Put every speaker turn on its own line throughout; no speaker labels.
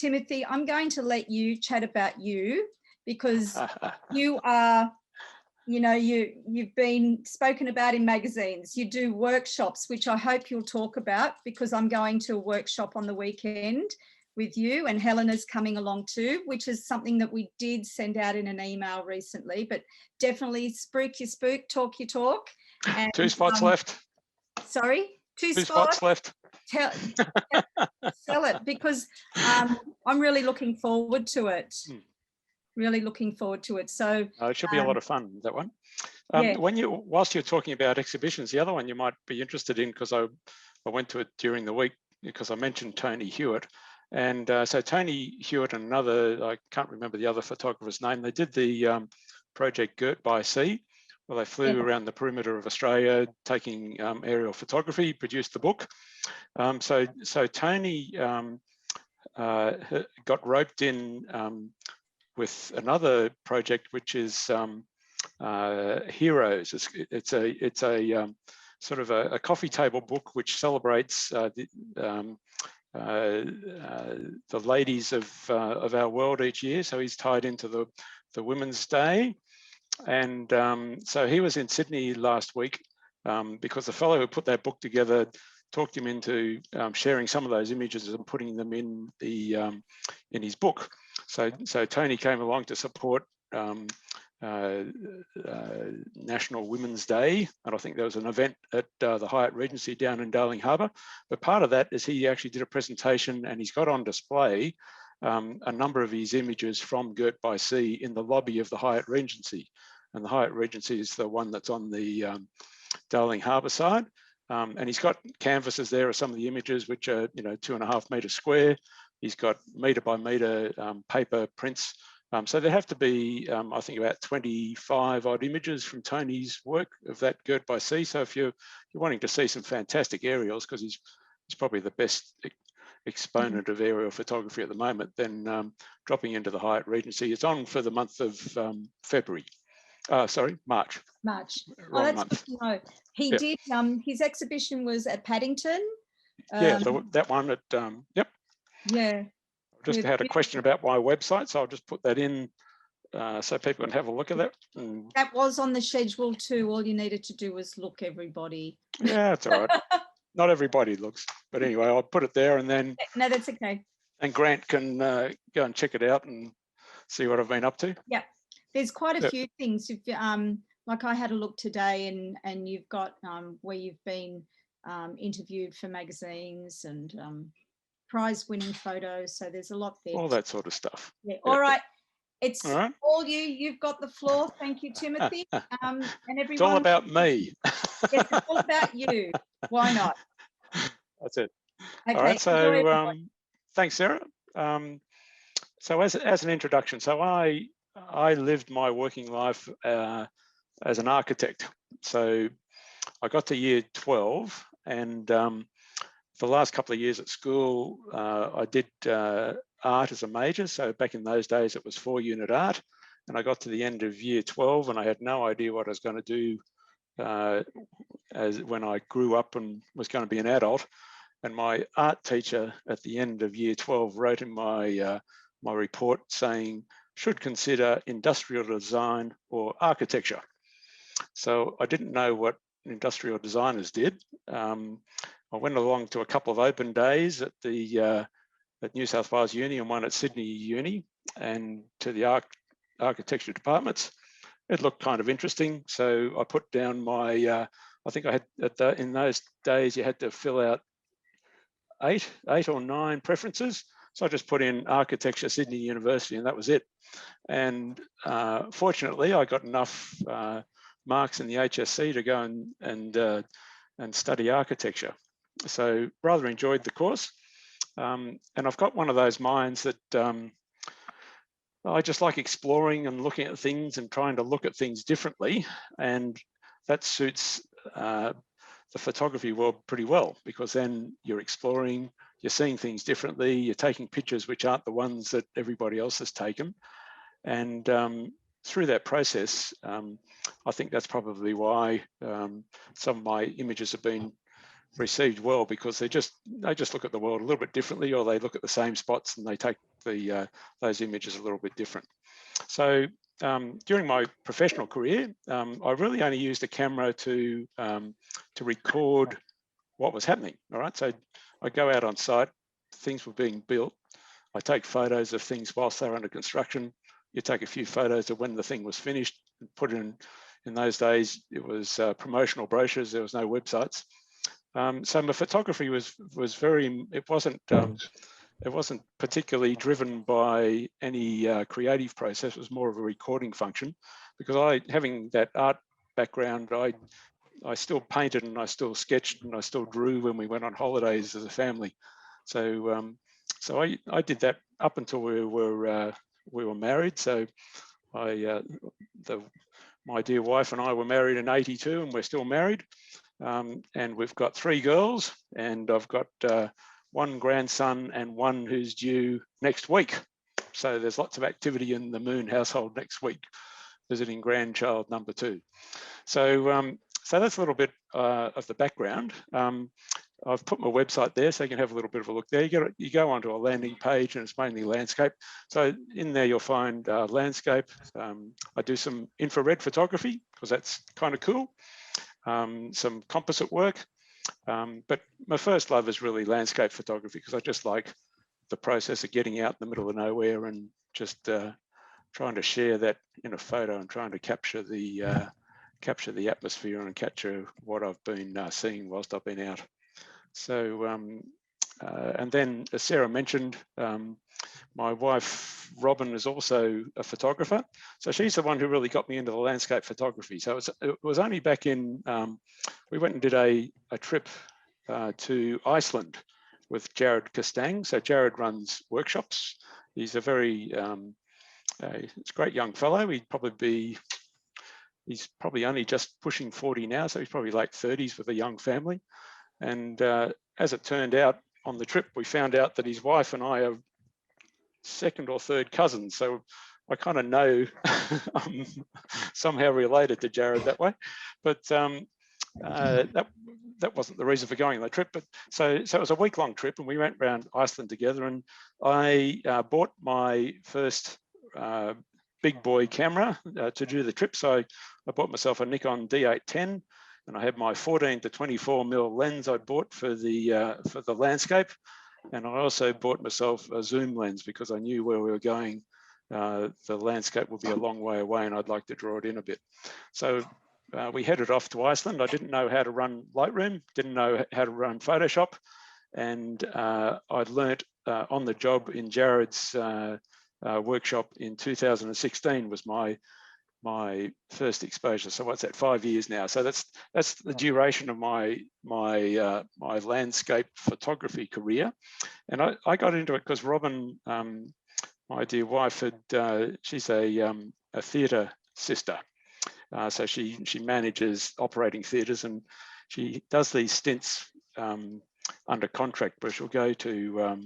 Timothy, I'm going to let you chat about you, because you are, you know, you've been spoken about in magazines. You do workshops, which I hope you'll talk about, because I'm going to a workshop on the weekend with you, and Helena's coming along too, which is something that we did send out in an email recently. But definitely spruik your spook, talk your talk. And,
2 spots left.
Sorry, 2
spots left.
Sell it, because I'm really looking forward to it. Really looking forward to it. So
it should be a lot of fun, that one.
yeah.
Whilst you're talking about exhibitions, the other one you might be interested in, because I went to it during the week because I mentioned Tony Hewitt. And so Tony Hewitt and another, I can't remember the other photographer's name, they did the project Girt by Sea, where they flew around the perimeter of Australia taking aerial photography, produced the book. So Tony got roped in with another project, which is Heroes. It's a sort of a coffee table book which celebrates the ladies of our world each year. So he's tied into the Women's Day, and so he was in Sydney last week because the fellow who put that book together talked him into sharing some of those images and putting them in the in his book. So Tony came along to support National Women's Day, and I think there was an event at the Hyatt Regency down in Darling Harbour. But part of that is he actually did a presentation, and he's got on display a number of his images from Girt by Sea in the lobby of the Hyatt Regency. And the Hyatt Regency is the one that's on the Darling Harbour side. And he's got canvases there of some of the images, which are 2.5 metres square. He's got metre by metre paper prints. So there have to be, I think, about 25 odd images from Tony's work of that Girt by Sea. So if you're wanting to see some fantastic aerials, because he's probably the best exponent of aerial photography at the moment, then dropping into the Hyatt Regency. It's on for the month of February. Sorry, March.
March.
Wrong
that's
month.
good to know. He did. His exhibition was at Paddington.
That one at yep.
Yeah.
I just had a question about my website, so I'll just put that in so people can have a look at that.
That was on the schedule too. All you needed to do was look, everybody.
Yeah, that's all right. Not everybody looks, but anyway, I'll put it there, and then
no, that's okay.
And Grant can go and check it out and see what I've been up to.
Yeah, there's quite a few things. If like I had a look today, and you've got where you've been interviewed for magazines and prize-winning photos. So there's a lot there.
All that sort of stuff.
Yeah. All right. It's
all right.
All you. You've got the floor. Thank you, Timothy. And everyone.
It's all about me.
Yes, it's all about you. Why not?
That's it.
Okay.
All right. So thanks, Sarah. So as an introduction, so I lived my working life as an architect. So I got to year 12, and the last couple of years at school, I did art as a major. So back in those days, it was 4-unit art. And I got to the end of year 12, and I had no idea what I was going to do when I grew up and was going to be an adult. And my art teacher at the end of year 12 wrote in my my report saying, should consider industrial design or architecture. So I didn't know what industrial designers did. I went along to a couple of open days at the at New South Wales Uni and one at Sydney Uni, and to the architecture departments. It looked kind of interesting, so I put down my. I think I had in those days you had to fill out eight or 9 preferences. So I just put in architecture, Sydney University, and that was it. And fortunately, I got enough marks in the HSC to go and study architecture. So rather enjoyed the course. And I've got one of those minds that I just like exploring and looking at things and trying to look at things differently. And that suits the photography world pretty well, because then you're exploring, you're seeing things differently, you're taking pictures which aren't the ones that everybody else has taken. And through that process, I think that's probably why some of my images have been received well, because they just look at the world a little bit differently, or they look at the same spots and they take those images a little bit different. So during my professional career, I really only used a camera to record what was happening. All right, so I go out on site, things were being built. I take photos of things whilst they're under construction. You take a few photos of when the thing was finished and put it in those days, it was promotional brochures. There was no websites. So my photography was very, it wasn't particularly driven by any creative process. It was more of a recording function, because having that art background, I still painted and I still sketched and I still drew when we went on holidays as a family. So so I did that up until we were married. So my dear wife and I were married in '82, and we're still married. And we've got 3 girls, and I've got one grandson and one who's due next week. So there's lots of activity in the Moon household next week, visiting grandchild number 2. So so that's a little bit of the background. I've put my website there so you can have a little bit of a look there. You go onto a landing page, and it's mainly landscape. So in there you'll find landscape. I do some infrared photography because that's kind of cool. Some composite work. But my first love is really landscape photography, because I just like the process of getting out in the middle of nowhere and just trying to share that in a photo and trying to capture the atmosphere and capture what I've been seeing whilst I've been out. So, and then as Sarah mentioned, my wife, Robin, is also a photographer. So she's the one who really got me into the landscape photography. So it was only back in, we went and did a trip to Iceland with Jared Castang. So Jared runs workshops. He's a very, it's a great young fellow. He's probably only just pushing 40 now. So he's probably late 30s with a young family. And as it turned out on the trip, we found out that his wife and I are 2nd or 3rd cousins. So I kind of know I'm somehow related to Jared that way. But that wasn't the reason for going on the trip. But so it was a week-long trip, and we went around Iceland together. And I bought my first big boy camera to do the trip. So I bought myself a Nikon D810. And I had my 14 to 24mm lens I bought for the landscape, and I also bought myself a zoom lens because I knew where we were going. The landscape would be a long way away, and I'd like to draw it in a bit. So we headed off to Iceland. I didn't know how to run Lightroom, didn't know how to run Photoshop, and I'd learnt on the job in Jared's workshop in 2016 was my first exposure. So what's that, 5 years now? So that's the duration of my landscape photography career. And I got into it because Robin, my dear wife, she's a theatre sister. So she manages operating theatres, and she does these stints under contract where she'll go to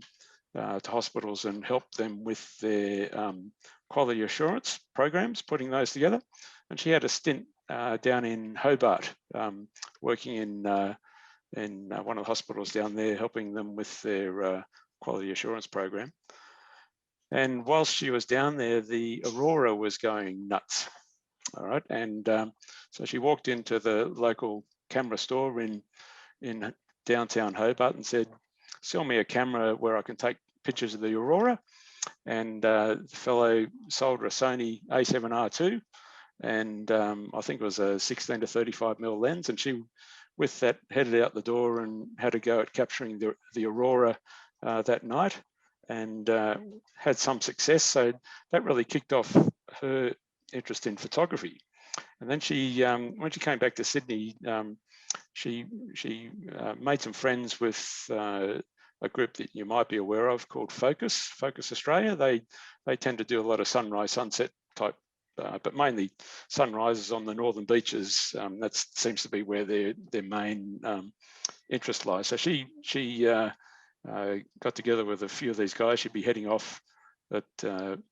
hospitals and help them with their quality assurance programs, putting those together. And she had a stint down in Hobart, working in one of the hospitals down there, helping them with their quality assurance program. And whilst she was down there, the Aurora was going nuts. All right, and so she walked into the local camera store in downtown Hobart and said, "Sell me a camera where I can take pictures of the Aurora." And the fellow sold her a Sony A7R II, and I think it was a 16 to 35mm lens. And she, with that, headed out the door and had a go at capturing the Aurora that night, and had some success. So that really kicked off her interest in photography. And then she, when she came back to Sydney, she made some friends with a group that you might be aware of called Focus Australia. They tend to do a lot of sunrise, sunset type, but mainly sunrises on the northern beaches. That seems to be where their main interest lies. So she got together with a few of these guys. She'd be heading off at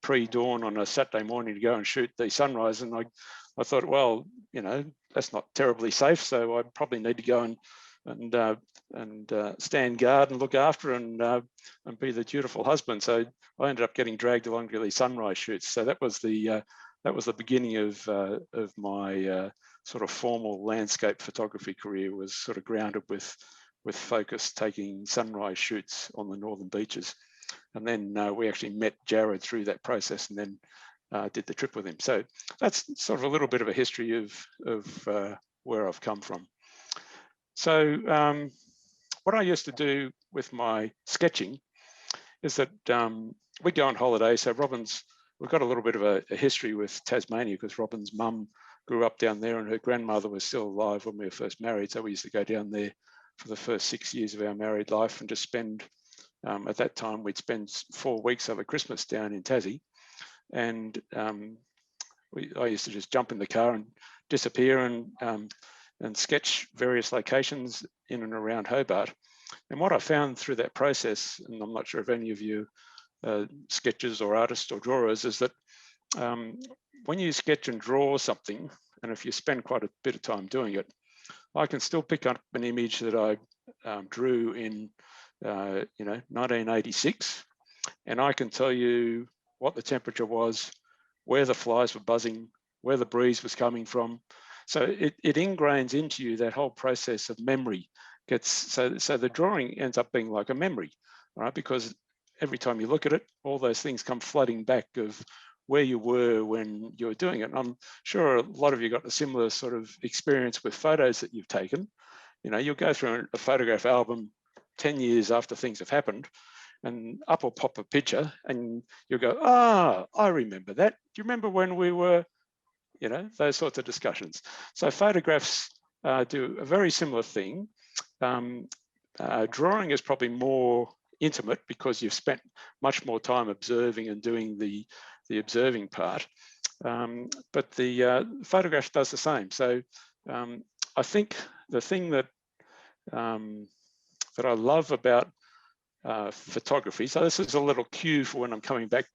pre-dawn on a Saturday morning to go and shoot the sunrise. And I thought, well, you know, that's not terribly safe, so I probably need to go and stand guard and look after and be the dutiful husband. So I ended up getting dragged along to these sunrise shoots. So that was the beginning of my sort of formal landscape photography career, was sort of grounded with Focus taking sunrise shoots on the northern beaches. And then we actually met Jared through that process, and then did the trip with him. So that's sort of a little bit of a history of where I've come from. So what I used to do with my sketching is that we'd go on holiday. So we've got a little bit of a history with Tasmania, because Robin's mum grew up down there and her grandmother was still alive when we were first married. So we used to go down there for the first 6 years of our married life and just spend, at that time, we'd spend 4 weeks over Christmas down in Tassie. And I used to just jump in the car and disappear and sketch various locations in and around Hobart. And what I found through that process, and I'm not sure if any of you sketchers or artists or drawers, is that when you sketch and draw something, and if you spend quite a bit of time doing it, I can still pick up an image that I drew in 1986, and I can tell you what the temperature was, where the flies were buzzing, where the breeze was coming from. So it ingrains into you that whole process of memory. So the drawing ends up being like a memory, right? Because every time you look at it, all those things come flooding back of where you were when you were doing it. And I'm sure a lot of you got a similar sort of experience with photos that you've taken. You know, you'll go through a photograph album 10 years after things have happened, and up will pop a picture and you'll go, I remember that. Do you remember when we were, those sorts of discussions. So photographs do a very similar thing. Drawing is probably more intimate because you've spent much more time observing and doing the observing part. But the photograph does the same. So I think the thing that that I love about photography, so this is a little cue for when I'm coming back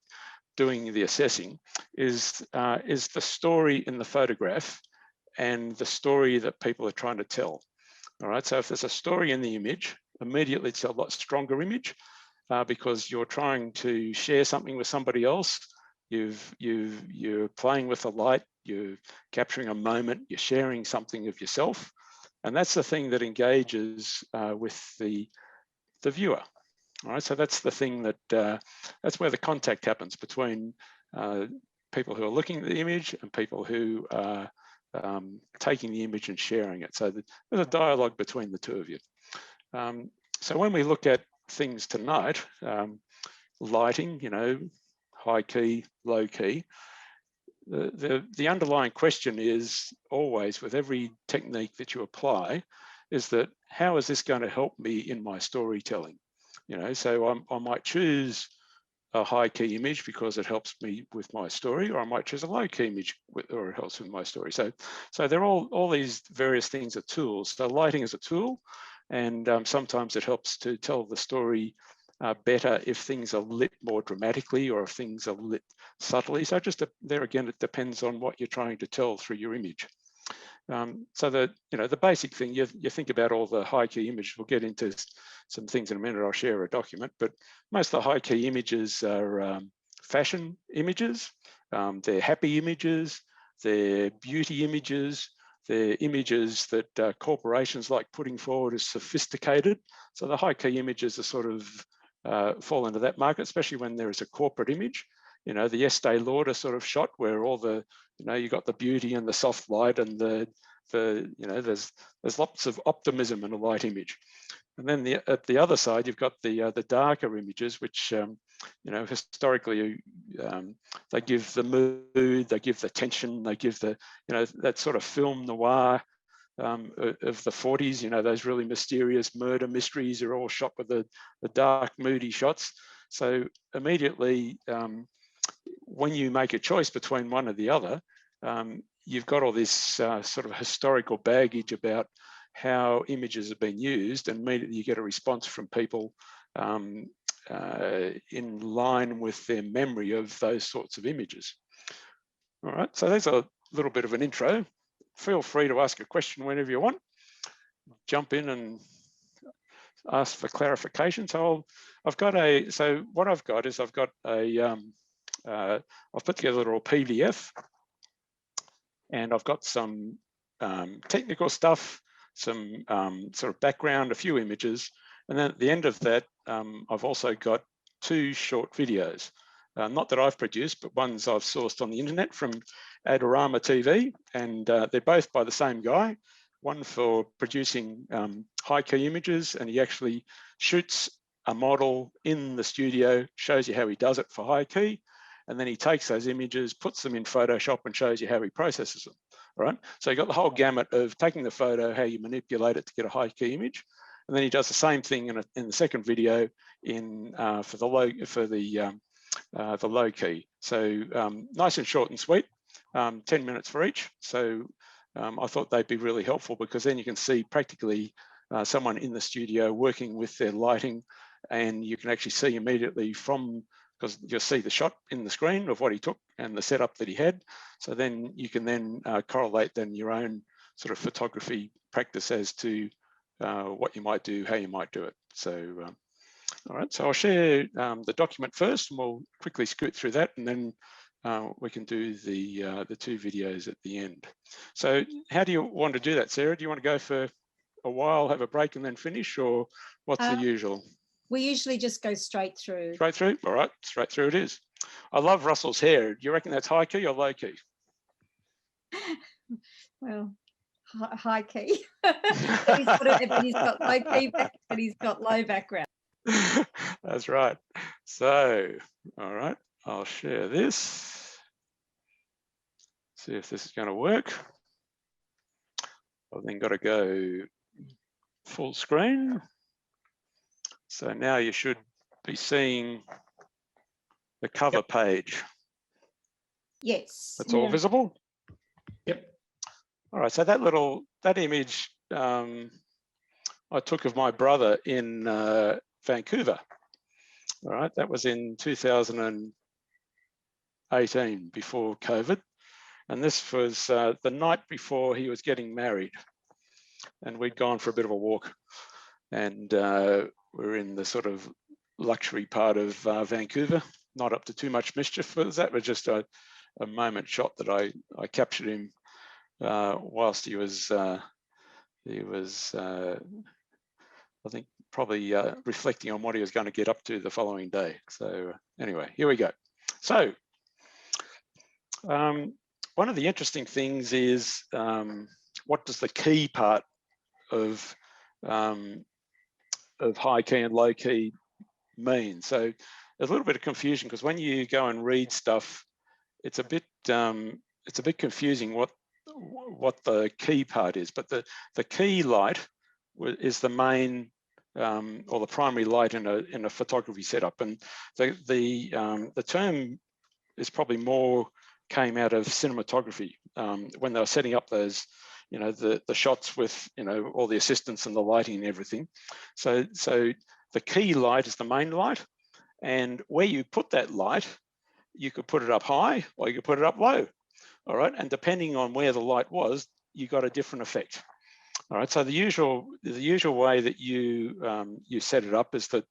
doing the assessing, is the story in the photograph and the story that people are trying to tell. All right, so if there's a story in the image, immediately it's a lot stronger image because you're trying to share something with somebody else. You're playing with the light, you're capturing a moment, you're sharing something of yourself, and that's the thing that engages with the viewer. All right, so that's the thing that that's where the contact happens between people who are looking at the image and people who are taking the image and sharing it. So there's a dialogue between the two of you. So when we look at things tonight, lighting, high key, low key, the underlying question is always, with every technique that you apply, is that how is this going to help me in my storytelling? So I might choose a high key image because it helps me with my story, or I might choose a low key image or it helps with my story. So they're all these various things are tools. So lighting is a tool, and sometimes it helps to tell the story better if things are lit more dramatically or if things are lit subtly. So just there again, it depends on what you're trying to tell through your image. So the basic thing, you think about all the high key images. We'll get into some things in a minute. I'll share a document, but most of the high key images are fashion images. They're happy images. They're beauty images. They're images that corporations like putting forward as sophisticated. So the high key images are sort of fall into that market, especially when there is a corporate image. The Estee Lauder sort of shot where all the, you got the beauty and the soft light and there's lots of optimism in a light image. And then at the other side, you've got the darker images, which, historically, they give the mood, they give the tension, they give the, that sort of film noir of the 40s, those really mysterious murder mysteries are all shot with the dark, moody shots. So immediately, when you make a choice between one or the other, you've got all this sort of historical baggage about how images have been used, and immediately you get a response from people in line with their memory of those sorts of images. All right, so there's a little bit of an intro. Feel free to ask a question whenever you want. jump in and ask for clarification. So so what I've got is I've got I've put together a little PDF, and I've got some technical stuff, some sort of background, a few images, and then at the end of that, I've also got 2 short videos. Not that I've produced, but ones I've sourced on the internet from Adorama TV, and they're both by the same guy. One for producing high key images, and he actually shoots a model in the studio, shows you how he does it for high key, and then he takes those images, puts them in Photoshop, and shows you how he processes them. All right. So you got the whole gamut of taking the photo, how you manipulate it to get a high key image, and then he does the same thing in the second video for the low key. So nice and short and sweet, 10 minutes for each. So I thought they'd be really helpful, because then you can see practically someone in the studio working with their lighting, and you can actually see immediately because you'll see the shot in the screen of what he took and the setup that he had. So then you can then correlate then your own sort of photography practice as to what you might do, how you might do it. So, all right, so I'll share the document first, and we'll quickly scoot through that, and then we can do the 2 videos at the end. So how do you want to do that, Sarah? Do you want to go for a while, have a break, and then finish, or what's the usual?
We usually just go straight through.
Straight through? All right, straight through it is. I love Russell's hair. Do you reckon that's high key or low key?
Well, high key. He's got low key, but he's got low background.
That's right. So, all right, I'll share this. See if this is going to work. I've then got to go full screen. So now you should be seeing the cover page.
Yes.
That's all visible?
Yep.
All right, so that image I took of my brother in Vancouver. All right, that was in 2018, before COVID. And this was the night before he was getting married. And we'd gone for a bit of a walk. And we're in the sort of luxury part of Vancouver, not up to too much mischief. But that was just a moment shot that I captured him whilst he was I think probably reflecting on what he was going to get up to the following day. So anyway, here we go. So one of the interesting things is what does the key part of high key and low key mean? So there's a little bit of confusion, because when you go and read stuff, it's a bit confusing what the key part is. But the key light is the main or the primary light in a photography setup, and the term is probably came out of cinematography when they were setting up those, the shots with all the assistants and the lighting and everything. So the key light is the main light, and where you put that light, you could put it up high or you could put it up low. All right, and depending on where the light was, you got a different effect. All right, so the usual way that you set it up is that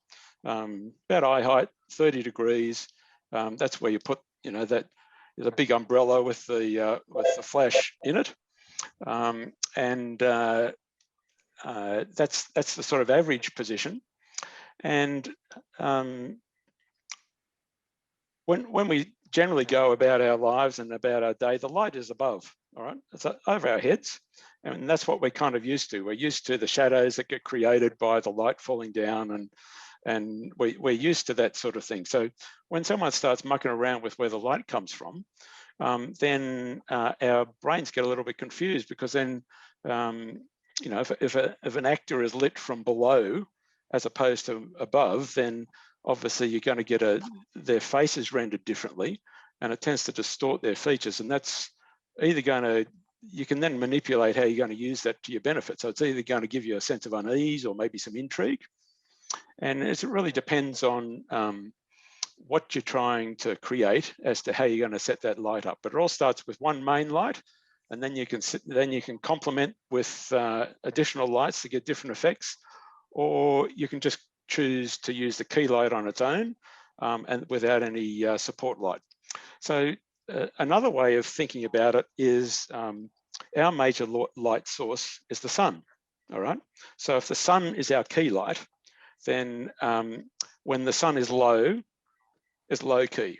about eye height, 30 degrees. That's where you put that the big umbrella with the flash in it, and that's the sort of average position. And when we generally go about our lives and about our day, the light is above, all right? It's over our heads, and that's what we're kind of used to. We're used to the shadows that get created by the light falling down, and we're used to that sort of thing. So when someone starts mucking around with where the light comes from, then our brains get a little bit confused, because then, if an actor is lit from below as opposed to above, then obviously you're going to get their faces rendered differently, and it tends to distort their features. And that's either you can then manipulate how you're going to use that to your benefit. So it's either going to give you a sense of unease or maybe some intrigue. And it really depends on what you're trying to create as to how you're going to set that light up. But it all starts with one main light, and then you can complement with additional lights to get different effects, or you can just choose to use the key light on its own and without any support light. So another way of thinking about it is our major light source is the sun. All right. So if the sun is our key light, then when the sun is low, it's low key.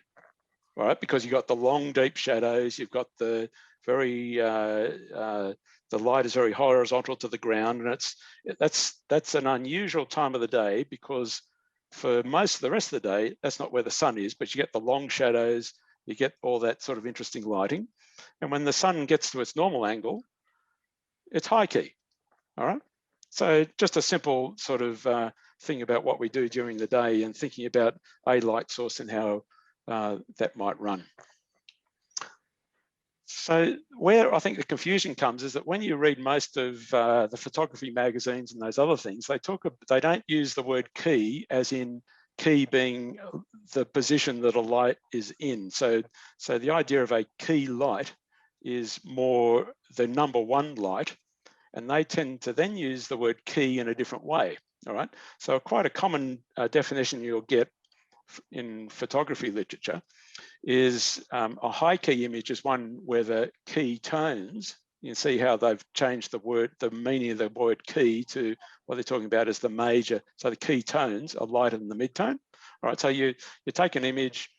All right, because you've got the long, deep shadows, you've got the very, the light is very horizontal to the ground, and that's an unusual time of the day, because for most of the rest of the day, that's not where the sun is, but you get the long shadows, you get all that sort of interesting lighting. And when the sun gets to its normal angle, it's high key, all right? So just a simple sort of thing about what we do during the day and thinking about a light source and how that might run. So where I think the confusion comes is that when you read most of the photography magazines and those other things, they don't use the word key as in key being the position that a light is in. So the idea of a key light is more the number one light, and they tend to then use the word key in a different way. All right. So quite a common definition you'll get in photography literature is a high key image is one where the key tones, you can see how they've changed the meaning of the word key to what they're talking about as the major. So the key tones are lighter than the midtone. All right, so you take an image,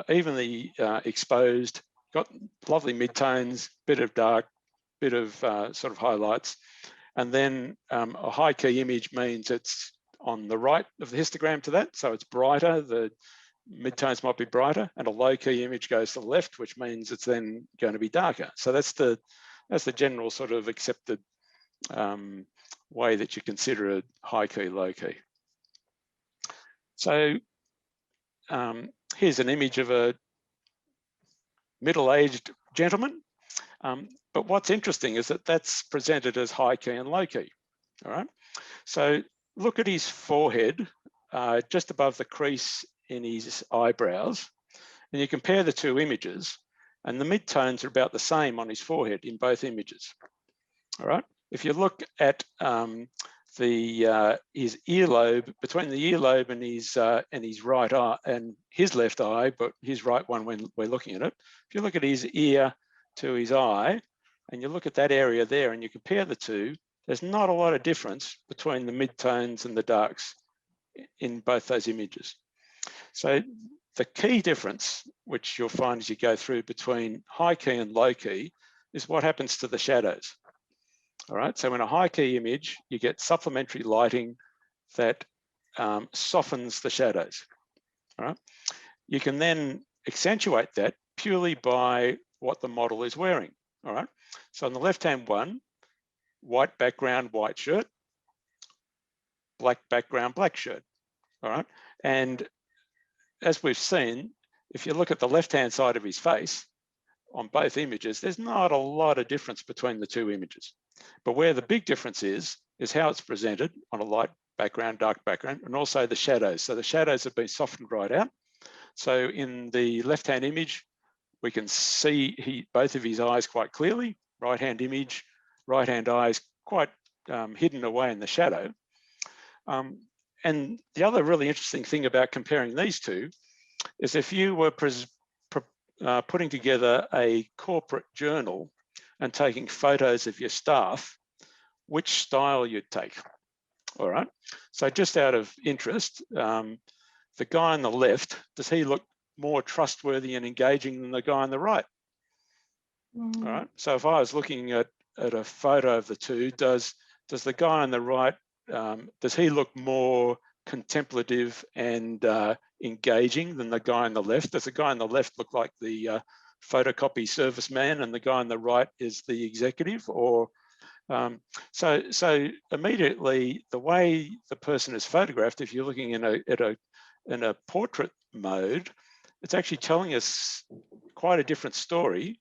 evenly exposed, got lovely midtones, bit of dark, bit of sort of highlights, and then a high key image means it's on the right of the histogram to that, so it's brighter, the midtones might be brighter, and a low key image goes to the left, which means it's then going to be darker. So that's the general sort of accepted way that you consider a high key, low key. So here's an image of a middle-aged gentleman, but what's interesting is that that's presented as high key and low key. All right, so look at his forehead, just above the crease in his eyebrows, and you compare the two images, and the midtones are about the same on his forehead in both images. All right. If you look at his earlobe, between the earlobe and his right eye and his left eye, but his right one when we're looking at it, if you look at his ear to his eye, and you look at that area there, and you compare the two, there's not a lot of difference between the midtones and the darks in both those images. So the key difference, which you'll find as you go through between high key and low key, is what happens to the shadows. All right, so in a high key image, you get supplementary lighting that softens the shadows. All right, you can then accentuate that purely by what the model is wearing. All right, so on the left-hand one, white background, white shirt, black background, black shirt. All right, and as we've seen, if you look at the left-hand side of his face on both images, there's not a lot of difference between the two images. But where the big difference is how it's presented on a light background, dark background, and also the shadows. So the shadows have been softened right out. So in the left-hand image, we can see both of his eyes quite clearly. Right-hand image, right-hand eyes quite hidden away in the shadow. And the other really interesting thing about comparing these two is if you were putting together a corporate journal and taking photos of your staff, which style you'd take. All right. So just out of interest, the guy on the left, does he look more trustworthy and engaging than the guy on the right? All right. So if I was looking at a photo of the two, does the guy on the right, does he look more contemplative and engaging than the guy on the left? Does the guy on the left look like the photocopy serviceman and the guy on the right is the executive? Or so immediately the way the person is photographed, if you're looking in a portrait mode, it's actually telling us quite a different story,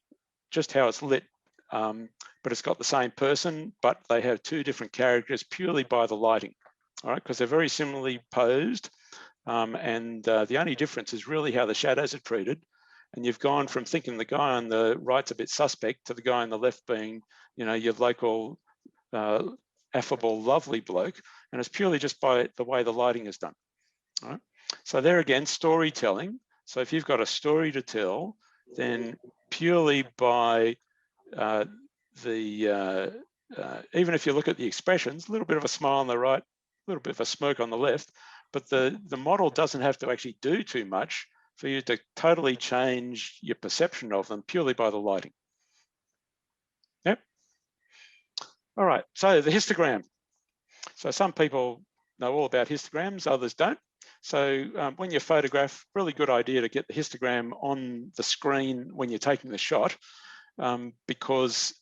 just how it's lit. But it's got the same person, but they have two different characters purely by the lighting. All right, because they're very similarly posed, and the only difference is really how the shadows are treated. and you've gone from thinking the guy on the right's a bit suspect to the guy on the left being, you know, your local affable, lovely bloke, and it's purely just by the way the lighting is done. All right? So there again, storytelling. So if you've got a story to tell, then purely by even if you look at the expressions, a little bit of a smile on the right, a little bit of a smirk on the left, but the model doesn't have to actually do too much for you to totally change your perception of them purely by the lighting. Yep. All right, so the histogram. So some people know all about histograms, others don't. So when you photograph, really good idea to get the histogram on the screen when you're taking the shot, because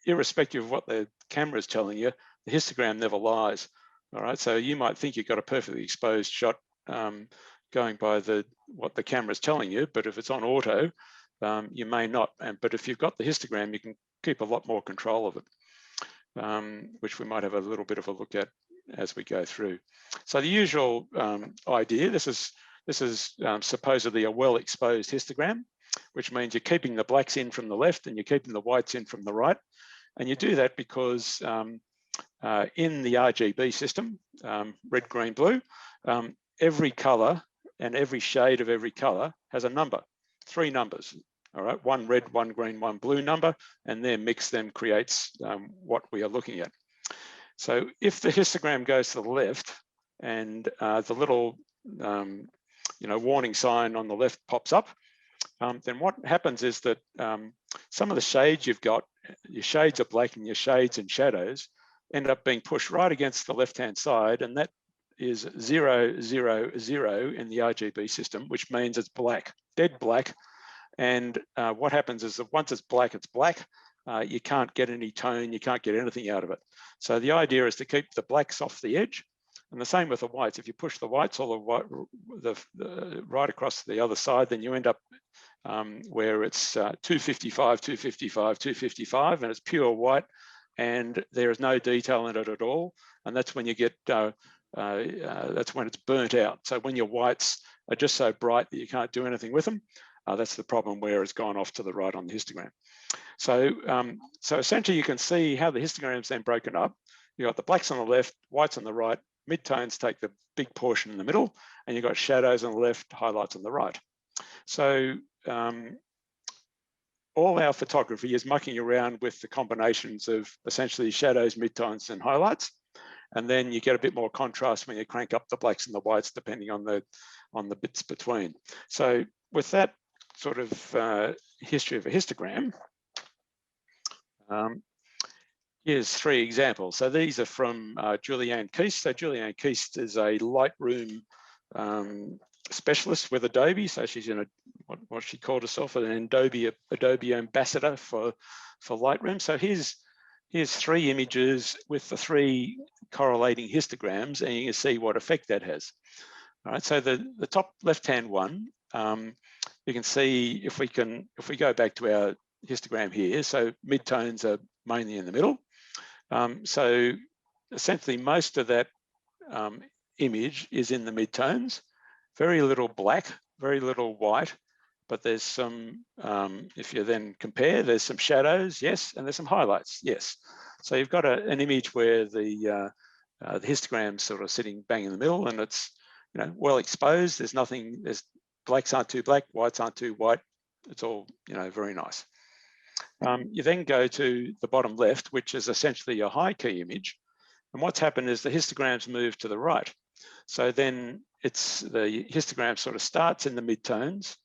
irrespective of what the camera is telling you, the histogram never lies. All right, so you might think you've got a perfectly exposed shot going by what the camera is telling you, but if it's on auto, you may not. But if you've got the histogram, you can keep a lot more control of it, which we might have a little bit of a look at as we go through. So the usual idea, this is supposedly a well-exposed histogram, which means you're keeping the blacks in from the left and you're keeping the whites in from the right. And you do that because in the RGB system, red, green, blue, every color and every shade of every color has a number, 3 numbers. All right, 1 red, 1 green, 1 blue number, and their mix then creates what we are looking at. So if the histogram goes to the left and the little warning sign on the left pops up, then what happens is that some of the shades you've got, your shades of black and your shades and shadows, end up being pushed right against the left-hand side, and that is 0, 0, 0 in the RGB system, which means it's black, dead black. And what happens is that once it's black, it's black. You can't get any tone, you can't get anything out of it. So the idea is to keep the blacks off the edge, and the same with the whites. If you push the whites all right across the other side, then you end up where it's 255, 255, 255, and it's pure white, and there is no detail in it at all. And that's when you get, that's when it's burnt out. So when your whites are just so bright that you can't do anything with them, that's the problem where it's gone off to the right on the histogram. So, so essentially you can see how the histogram is then broken up. You've got the blacks on the left, whites on the right, midtones take the big portion in the middle, and you've got shadows on the left, highlights on the right. So all our photography is mucking around with the combinations of essentially shadows, midtones, and highlights. And then you get a bit more contrast when you crank up the blacks and the whites, depending on the bits between. So with that sort of history of a histogram, here's 3 examples. So these are from Julianne Keast. So Julianne Keast is a Lightroom specialist with Adobe. So she's in what she called herself an Adobe ambassador for Lightroom. So here's 3 images with the 3 correlating histograms, and you can see what effect that has. All right. So the top left-hand one, you can see if we go back to our histogram here. So midtones are mainly in the middle. So essentially most of that image is in the midtones, very little black, very little white, but there's some, if you then compare, there's some shadows, yes, and there's some highlights, yes. So you've got an image where the histogram's sort of sitting bang in the middle, and it's well exposed. There's nothing, blacks aren't too black, whites aren't too white. It's all very nice. You then go to the bottom left, which is essentially a high key image. And what's happened is the histogram's moved to the right. So then the histogram sort of starts in the midtones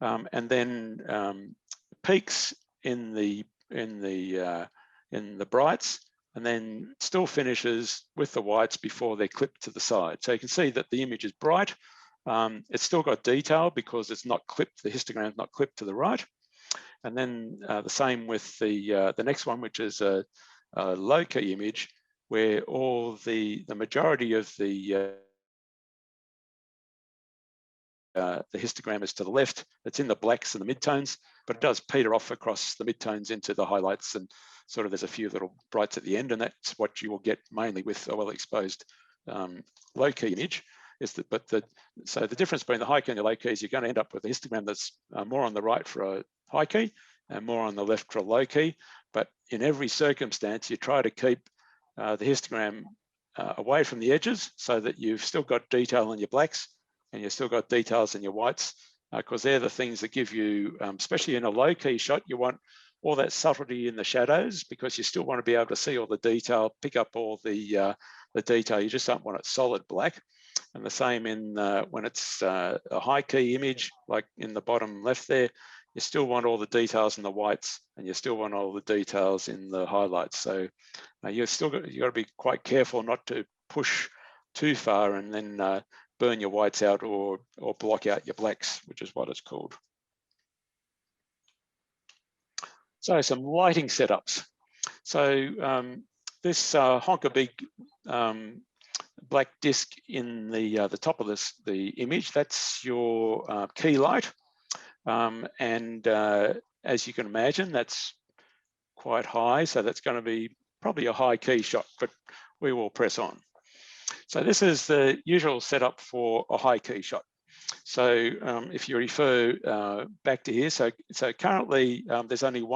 and then peaks in the brights, and then still finishes with the whites before they're clipped to the side. So you can see that the image is bright. It's still got detail because it's not clipped, the histogram's not clipped to the right. And then the same with the next one, which is a low key image, where all the majority of the histogram is to the left. It's in the blacks and the midtones, but it does peter off across the midtones into the highlights, and sort of there's a few little brights at the end, and that's what you will get mainly with a well-exposed low key image. So the difference between the high key and the low key is you're going to end up with a histogram that's more on the right for a high key and more on the left for a low key. But in every circumstance, you try to keep the histogram away from the edges so that you've still got detail in your blacks and you've still got details in your whites, because they're the things that give you, especially in a low key shot, you want all that subtlety in the shadows because you still want to be able to see all the detail, pick up all the detail. You just don't want it solid black. And the same in when it's a high key image, like in the bottom left there, you still want all the details in the whites and you still want all the details in the highlights. So you've got to be quite careful not to push too far and then burn your whites out or block out your blacks, which is what it's called. So some lighting setups. So this honker big black disc in the top of the image, that's your key light. And as you can imagine, that's quite high. So that's going to be probably a high key shot, but we will press on. So this is the usual setup for a high key shot. So if you refer back to here, so currently there's only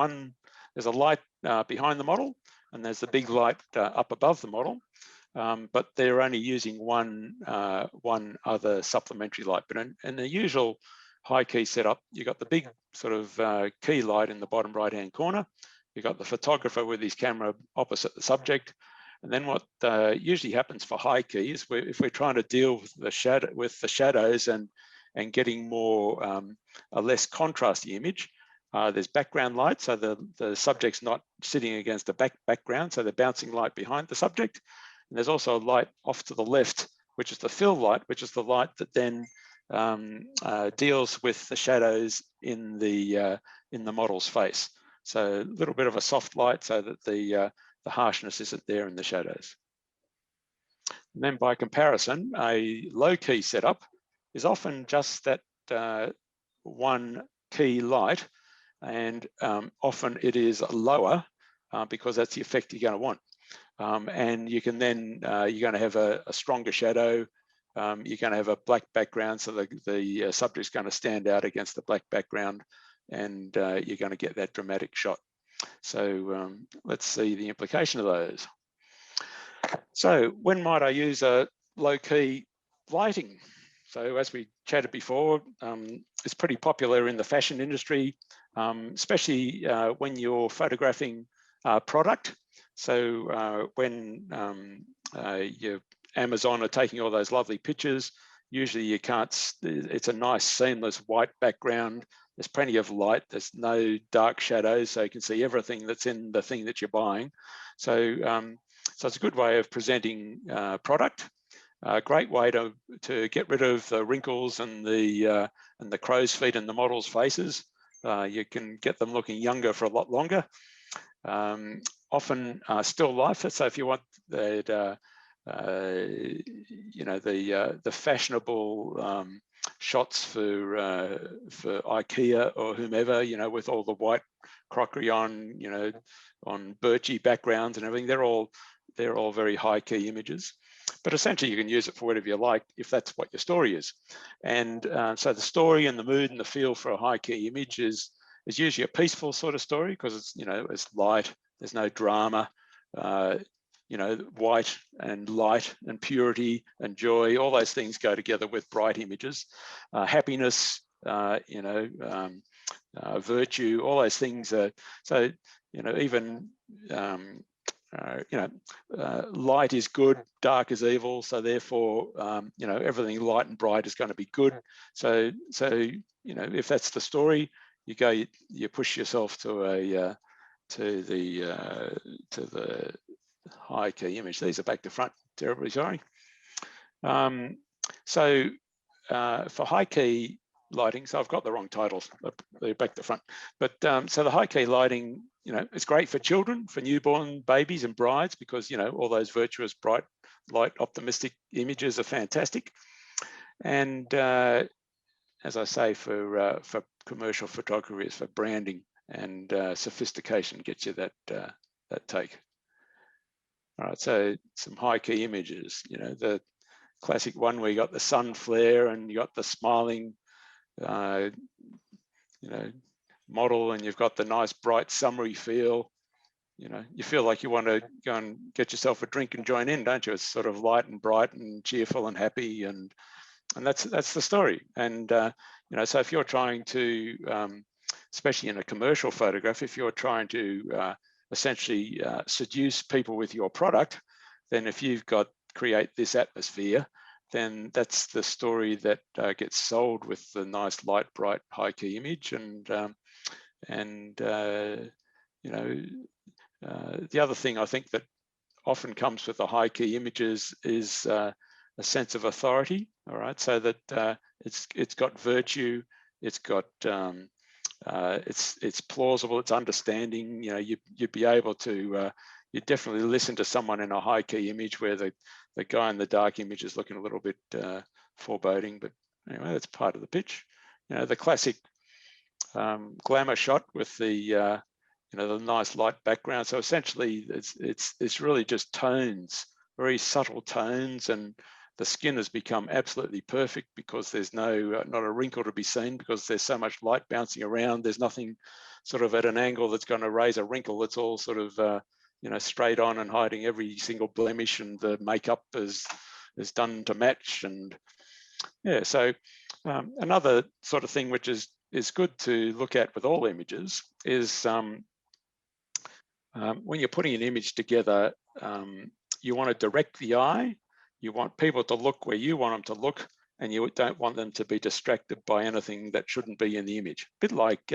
there's a light behind the model and there's the big light up above the model, but they're only using one other supplementary light. But in the usual high key setup, you've got the big sort of key light in the bottom right hand corner. You've got the photographer with his camera opposite the subject. And then what usually happens for high key is if we're trying to deal with the shadows and getting more a less contrasty image, there's background light, so the subject's not sitting against a background, so the bouncing light behind the subject. And there's also a light off to the left, which is the fill light, which is the light that then deals with the shadows in the model's face. So a little bit of a soft light so that the harshness isn't there in the shadows. And then by comparison, a low key setup is often just that one key light, and often it is lower because that's the effect you're going to want. And you can then, you're going to have a stronger shadow. You're going to have a black background, so the subject's going to stand out against the black background, and you're going to get that dramatic shot. So let's see the implication of those. So when might I use a low key lighting? So as we chatted before, it's pretty popular in the fashion industry, especially when you're photographing product. So when your Amazon are taking all those lovely pictures, usually you can't, it's a nice seamless white background. There's plenty of light, there's no dark shadows, so you can see everything that's in the thing that you're buying. So, so it's a good way of presenting product. A great way to get rid of the wrinkles and the crow's feet in the model's faces. You can get them looking younger for a lot longer. Often still life. So if you want that, you know, the fashionable shots for IKEA or whomever, you know, with all the white crockery on, you know, on birchy backgrounds and everything, they're all very high key images. But essentially you can use it for whatever you like if that's what your story is. And so the story and the mood and the feel for a high key image is usually a peaceful sort of story because it's, you know, it's light, there's no drama, you know, white and light and purity and joy, all those things go together with bright images. Happiness, you know, virtue, all those things. So, you know, even, you know, light is good, dark is evil. So therefore, you know, everything light and bright is going to be good. So, you know, if that's the story, you push yourself to the high key image. These are back to front, terribly sorry. So for high key lighting, so I've got the wrong titles, they're back to front. But so the high key lighting, you know, it's great for children, for newborn babies and brides, because, you know, all those virtuous, bright, light, optimistic images are fantastic. And as I say, for commercial photography, it's for branding, and sophistication gets you that take. All right, so some high key images, you know, classic one where you got the sun flare and you got the smiling, model, and you've got the nice bright summery feel. You feel like you want to go and get yourself a drink and join in, don't you? It's sort of light and bright and cheerful and happy, and that's the story. And so if you're trying to, especially in a commercial photograph, if you're trying to essentially seduce people with your product, then if you've got create this atmosphere, then that's the story that gets sold with the nice light, bright, high key image. And the other thing I think that often comes with the high key images is a sense of authority. All right, so that it's got virtue, it's got it's plausible, it's understanding. You'd be able to you definitely listen to someone in a high key image where the guy in the dark image is looking a little bit foreboding, but anyway, that's part of the pitch. The classic glamour shot with the the nice light background. So essentially, it's really just tones, very subtle tones, and the skin has become absolutely perfect because there's not a wrinkle to be seen because there's so much light bouncing around. There's nothing sort of at an angle that's going to raise a wrinkle. It's all sort of straight on and hiding every single blemish, and the makeup is done to match. And yeah, so another sort of thing which is good to look at with all images is when you're putting an image together, you want to direct the eye. You want people to look where you want them to look, and you don't want them to be distracted by anything that shouldn't be in the image. A bit like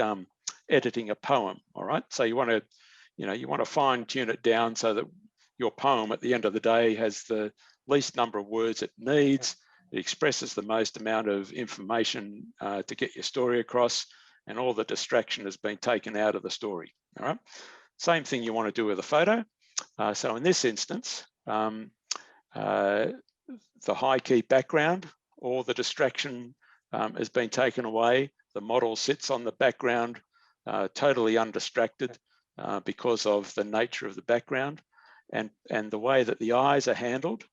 editing a poem, all right? So you want to fine tune it down so that your poem at the end of the day has the least number of words it needs. It expresses the most amount of information to get your story across, and all the distraction has been taken out of the story, all right? Same thing you want to do with a photo. So in this instance, the high key background, all the distraction has been taken away. The model sits on the background, totally undistracted because of the nature of the background, and the way that the eyes are handled.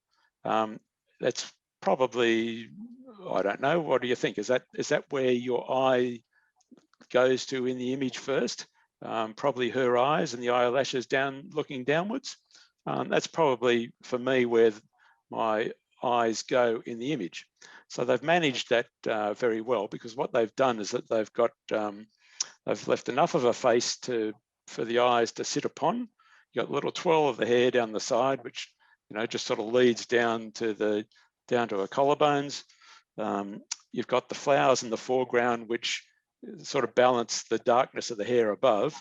That's probably, I don't know, what do you think? Is that where your eye goes to in the image first? Probably her eyes and the eyelashes looking downwards. That's probably, for me, where my eyes go in the image. So they've managed that very well, because what they've done is that they've left enough of a face for the eyes to sit upon. You've got a little twirl of the hair down the side, which just sort of leads down to her collarbones. You've got the flowers in the foreground, which sort of balance the darkness of the hair above,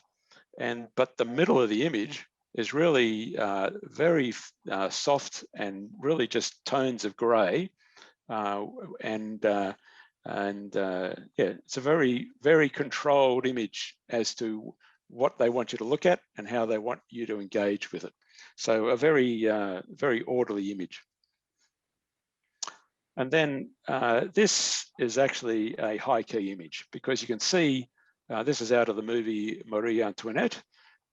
but the middle of the image is really very soft and really just tones of grey, yeah, it's a very, very controlled image as to what they want you to look at and how they want you to engage with it. So a very, very orderly image. And then this is actually a high key image, because you can see this is out of the movie Marie Antoinette,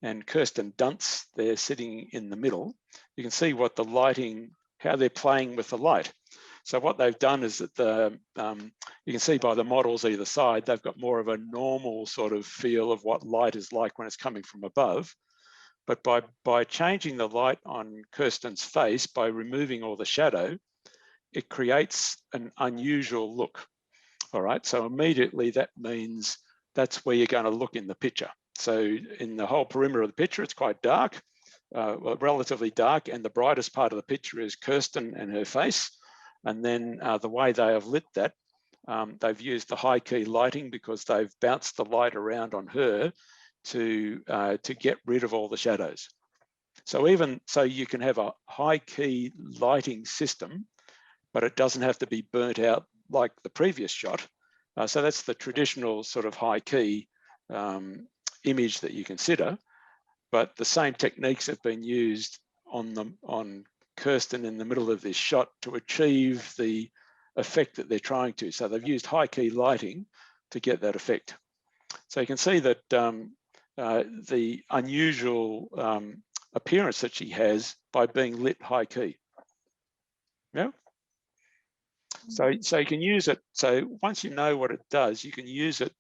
and Kirsten Dunst, they're sitting in the middle. You can see what the lighting, how they're playing with the light. So what they've done is that you can see by the models either side, they've got more of a normal sort of feel of what light is like when it's coming from above. But by changing the light on Kirsten's face, by removing all the shadow, it creates an unusual look. All right, so immediately that means that's where you're going to look in the picture. So in the whole perimeter of the picture, it's quite dark, well, relatively dark, and the brightest part of the picture is Kirsten and her face. And then the way they have lit that, they've used the high key lighting because they've bounced the light around on her to get rid of all the shadows. So even so, you can have a high key lighting system, but it doesn't have to be burnt out like the previous shot. So that's the traditional sort of high key image that you consider, but the same techniques have been used on Kirsten in the middle of this shot to achieve the effect that they're trying to. So they've used high key lighting to get that effect. So you can see that the unusual appearance that she has by being lit high key. Yeah. So you can use it. So once you know what it does, you can use it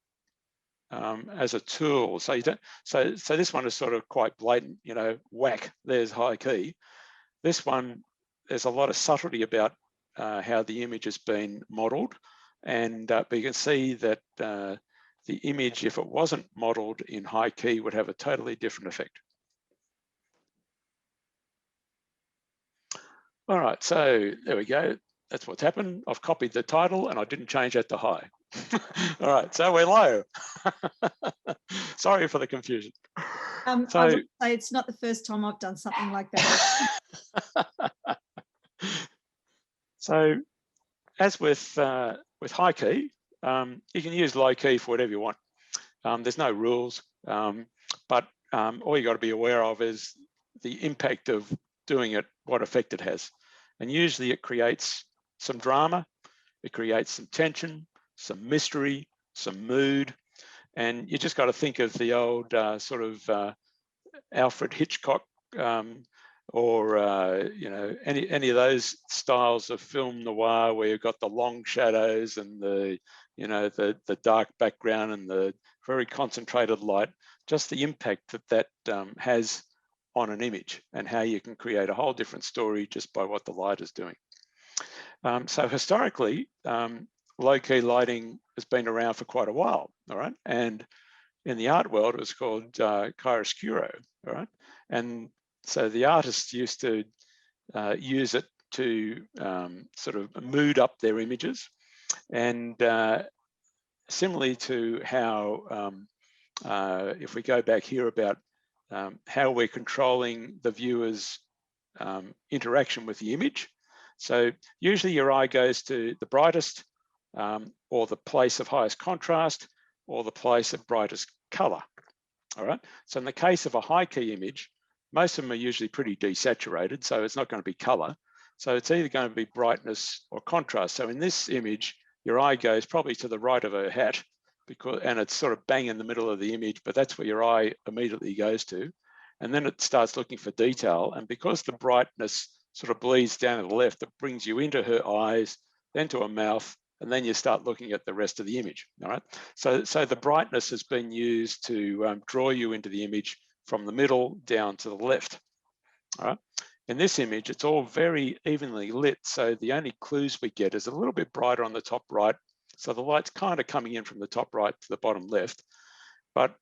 as a tool. So you don't. So this one is sort of quite blatant. You know, whack. There's high key. This one, there's a lot of subtlety about how the image has been modelled, and but you can see that the image, if it wasn't modelled in high key, would have a totally different effect. All right, so there we go. That's what's happened. I've copied the title and I didn't change that to high. All right, so we're low. Sorry for the confusion.
So, I would say it's not the first time I've done something like that.
So as with high key, you can use low key for whatever you want. There's no rules, but all you got to be aware of is the impact of doing it, what effect it has. And usually it creates some drama, it creates some tension, some mystery, some mood. And you just got to think of the old sort of Alfred Hitchcock or you know, any of those styles of film noir where you've got the long shadows and the, you know, the dark background and the very concentrated light, just the impact that has on an image and how you can create a whole different story just by what the light is doing. So historically, low-key lighting has been around for quite a while, all right? And in the art world, it was called chiaroscuro, all right? And so the artists used to use it to sort of mood up their images. And similarly to how, if we go back here about how we're controlling the viewer's interaction with the image. So usually your eye goes to the brightest or the place of highest contrast or the place of brightest color, all right? So in the case of a high key image, most of them are usually pretty desaturated, so it's not going to be color. So it's either going to be brightness or contrast. So in this image, your eye goes probably to the right of her hat, and it's sort of bang in the middle of the image, but that's where your eye immediately goes to. And then it starts looking for detail. And because the brightness sort of bleeds down to the left, it brings you into her eyes, then to her mouth, and then you start looking at the rest of the image, all right? So the brightness has been used to draw you into the image from the middle down to the left, all right? In this image, it's all very evenly lit, so the only clues we get is a little bit brighter on the top right, so the light's kind of coming in from the top right to the bottom left, but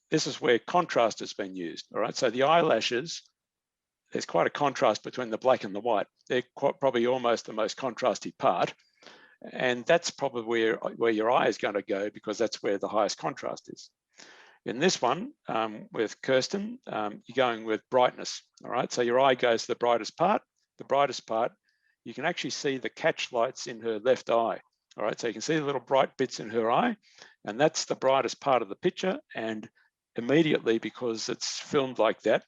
this is where contrast has been used, all right? So the eyelashes, there's quite a contrast between the black and the white. They're probably almost the most contrasty part, and that's probably where your eye is going to go because that's where the highest contrast is. In this one, with Kirsten, you're going with brightness, all right? So your eye goes to the brightest part. The brightest part, you can actually see the catch lights in her left eye, all right? So you can see the little bright bits in her eye, and that's the brightest part of the picture. And immediately, because it's filmed like that,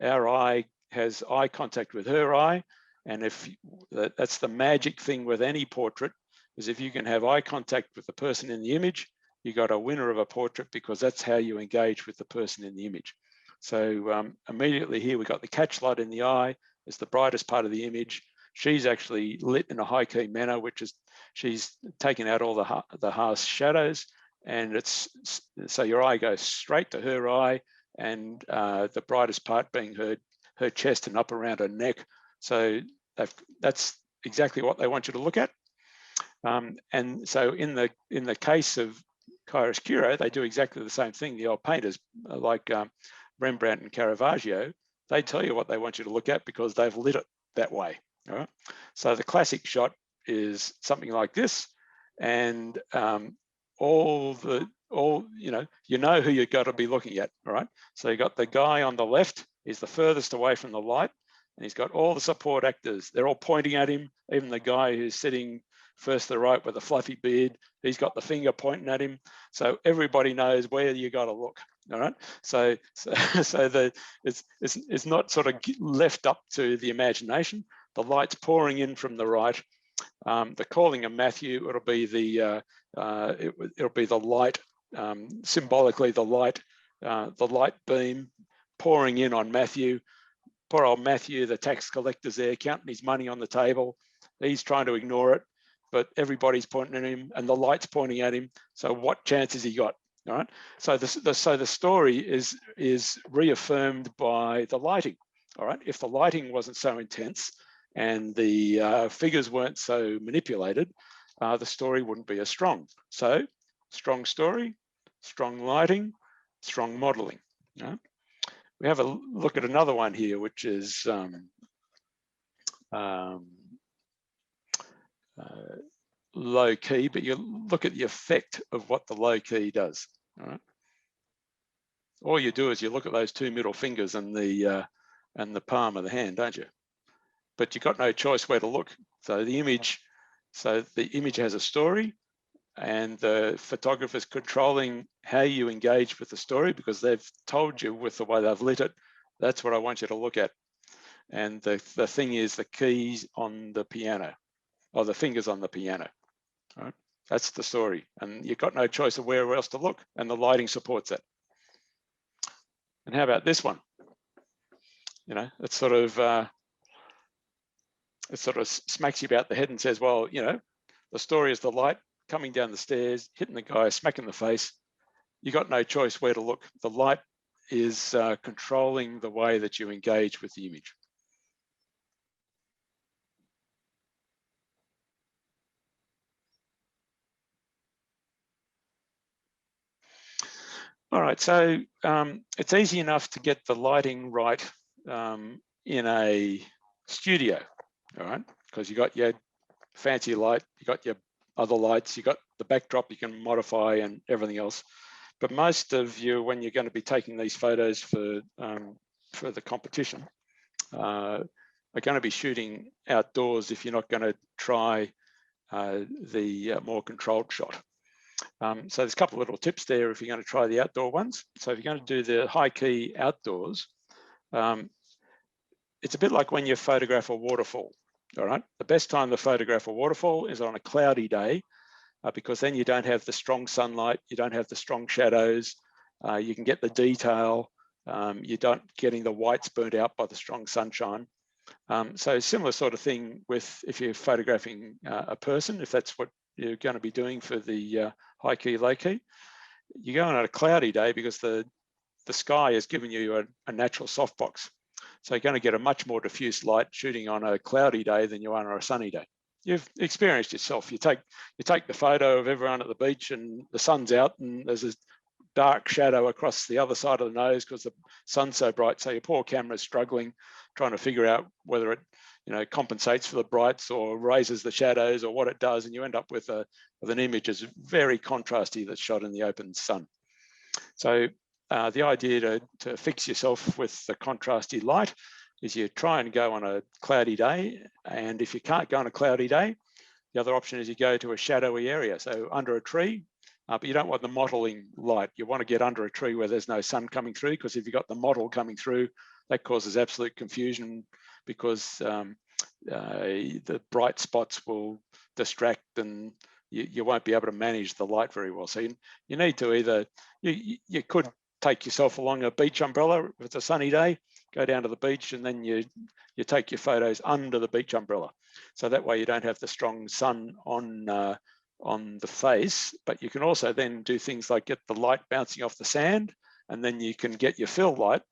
our eye has eye contact with her eye. And if that's the magic thing with any portrait, is if you can have eye contact with the person in the image, you got a winner of a portrait because that's how you engage with the person in the image. So immediately here we got the catch light in the eye. It's the brightest part of the image. She's actually lit in a high key manner, which is she's taken out all the harsh shadows, and it's so your eye goes straight to her eye, and the brightest part being her chest and up around her neck. So that's exactly what they want you to look at. And so in the case of chiaroscuro, they do exactly the same thing. The old painters like Rembrandt and Caravaggio, they tell you what they want you to look at because they've lit it that way. All right. So the classic shot is something like this, and you know who you've got to be looking at. All right. So you got the guy on the left is the furthest away from the light, and he's got all the support actors. They're all pointing at him. Even the guy who's sitting first to the right with a fluffy beard, he's got the finger pointing at him. So everybody knows where you got to look. All right. So it's not sort of left up to the imagination. The light's pouring in from the right. The calling of Matthew, it'll be the light, symbolically the light beam pouring in on Matthew. Poor old Matthew, the tax collector's there counting his money on the table. He's trying to ignore it. but everybody's pointing at him and the light's pointing at him. So what chance has he got? All right. So the story is reaffirmed by the lighting. All right. If the lighting wasn't so intense and the figures weren't so manipulated, the story wouldn't be as strong. So strong story, strong lighting, strong modeling. You know? We have a look at another one here, which is low key, but you look at the effect of what the low key does. All right. All you do is you look at those two middle fingers and the palm of the hand, don't you? But you've got no choice where to look. So the image has a story, and the photographer's controlling how you engage with the story because they've told you with the way they've lit it, that's what I want you to look at. And the thing is the keys on the piano, or the fingers on the piano. All right? That's the story. And you've got no choice of where else to look, and the lighting supports it. And how about this one? You know, it sort of smacks you about the head and says, well, you know, the story is the light coming down the stairs, hitting the guy, smack in the face. You got no choice where to look. The light is controlling the way that you engage with the image. All right, so it's easy enough to get the lighting right in a studio, all right? Because you got your fancy light, you got your other lights, you got the backdrop you can modify and everything else. But most of you, when you're going to be taking these photos for the competition, are going to be shooting outdoors if you're not going to try the more controlled shot. So there's a couple of little tips there if you're going to try the outdoor ones. So if you're going to do the high key outdoors, it's a bit like when you photograph a waterfall, all right? The best time to photograph a waterfall is on a cloudy day because then you don't have the strong sunlight, you don't have the strong shadows, you can get the detail, you don't getting the whites burnt out by the strong sunshine. So similar sort of thing with if you're photographing a person, if that's what you're going to be doing for the high key, low key. You go on a cloudy day because the sky has given you a natural softbox. So you're going to get a much more diffuse light shooting on a cloudy day than you are on a sunny day. You've experienced yourself. You take the photo of everyone at the beach and the sun's out and there's this dark shadow across the other side of the nose because the sun's so bright. So your poor camera's struggling, trying to figure out whether it, you know, compensates for the brights or raises the shadows or what it does, and you end up with an image that's very contrasty that's shot in the open sun. So the idea to fix yourself with the contrasty light is you try and go on a cloudy day, and if you can't go on a cloudy day, the other option is you go to a shadowy area, so under a tree, but you don't want the mottling light. You want to get under a tree where there's no sun coming through, because if you've got the mottle coming through, that causes absolute confusion because the bright spots will distract and you won't be able to manage the light very well. So you need to either, you could take yourself along a beach umbrella if it's a sunny day, go down to the beach and then you take your photos under the beach umbrella. So that way you don't have the strong sun on the face, but you can also then do things like get the light bouncing off the sand, and then you can get your fill light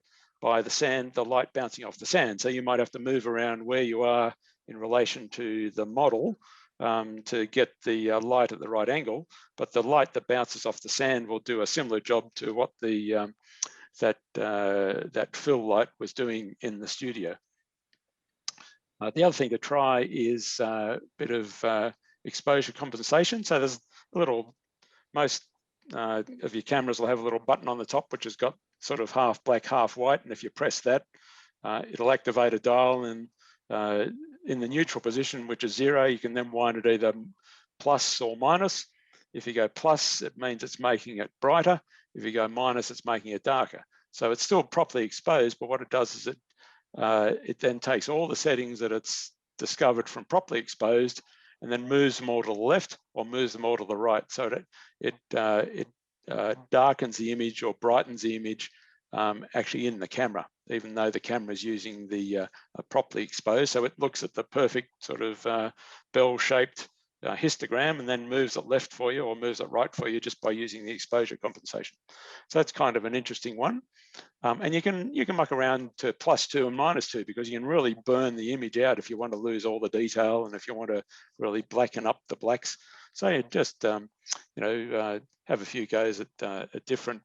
by the light bouncing off the sand. So you might have to move around where you are in relation to the model to get the light at the right angle, but the light that bounces off the sand will do a similar job to what the that fill light was doing in the studio. The other thing to try is a bit of exposure compensation. So there's a little, most of your cameras will have a little button on the top which has got sort of half black, half white, and if you press that, it'll activate a dial, and in the neutral position, which is 0, you can then wind it either plus or minus. If you go plus, it means it's making it brighter. If you go minus, it's making it darker. So it's still properly exposed, but what it does is it then takes all the settings that it's discovered from properly exposed and then moves them all to the left or moves them all to the right. So it darkens the image or brightens the image actually in the camera, even though the camera is using the properly exposed. So it looks at the perfect sort of bell-shaped histogram and then moves it left for you or moves it right for you just by using the exposure compensation. So that's kind of an interesting one. And you can muck around to +2 and -2 because you can really burn the image out if you want to lose all the detail and if you want to really blacken up the blacks. So you just have a few goes at different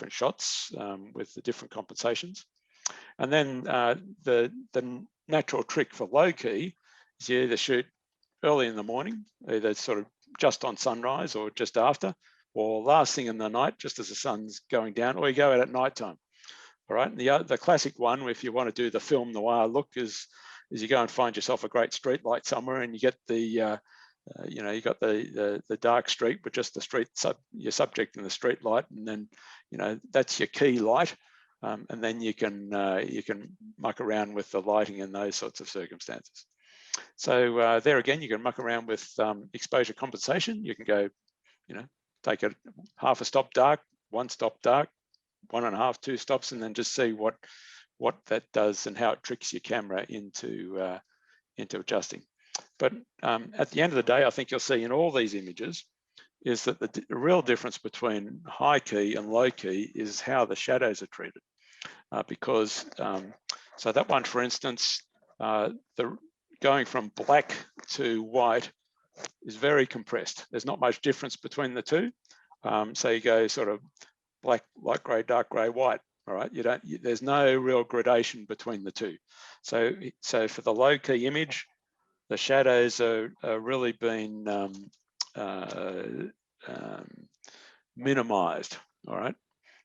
shots with the different compensations. And then the natural trick for low key is you either shoot early in the morning, either sort of just on sunrise or just after, or last thing in the night, just as the sun's going down, or you go out at nighttime. All right. And the classic one, if you want to do the film noir look, is you go and find yourself a great street light somewhere, and you get the you got the dark street, but just the street your subject in the street light, and then that's your key light, and then you can muck around with the lighting in those sorts of circumstances. So there again, you can muck around with exposure compensation. You can go, take a half a stop dark, 1 stop dark, 1.5, 2 stops, and then just see what that does and how it tricks your camera into adjusting. But at the end of the day, I think you'll see in all these images is that the real difference between high key and low key is how the shadows are treated. Because so that one, for instance, going from black to white is very compressed. There's not much difference between the two. So you go sort of black, light grey, dark grey, white. All right, there's no real gradation between the two. So for the low key image, the shadows are really been minimized. All right,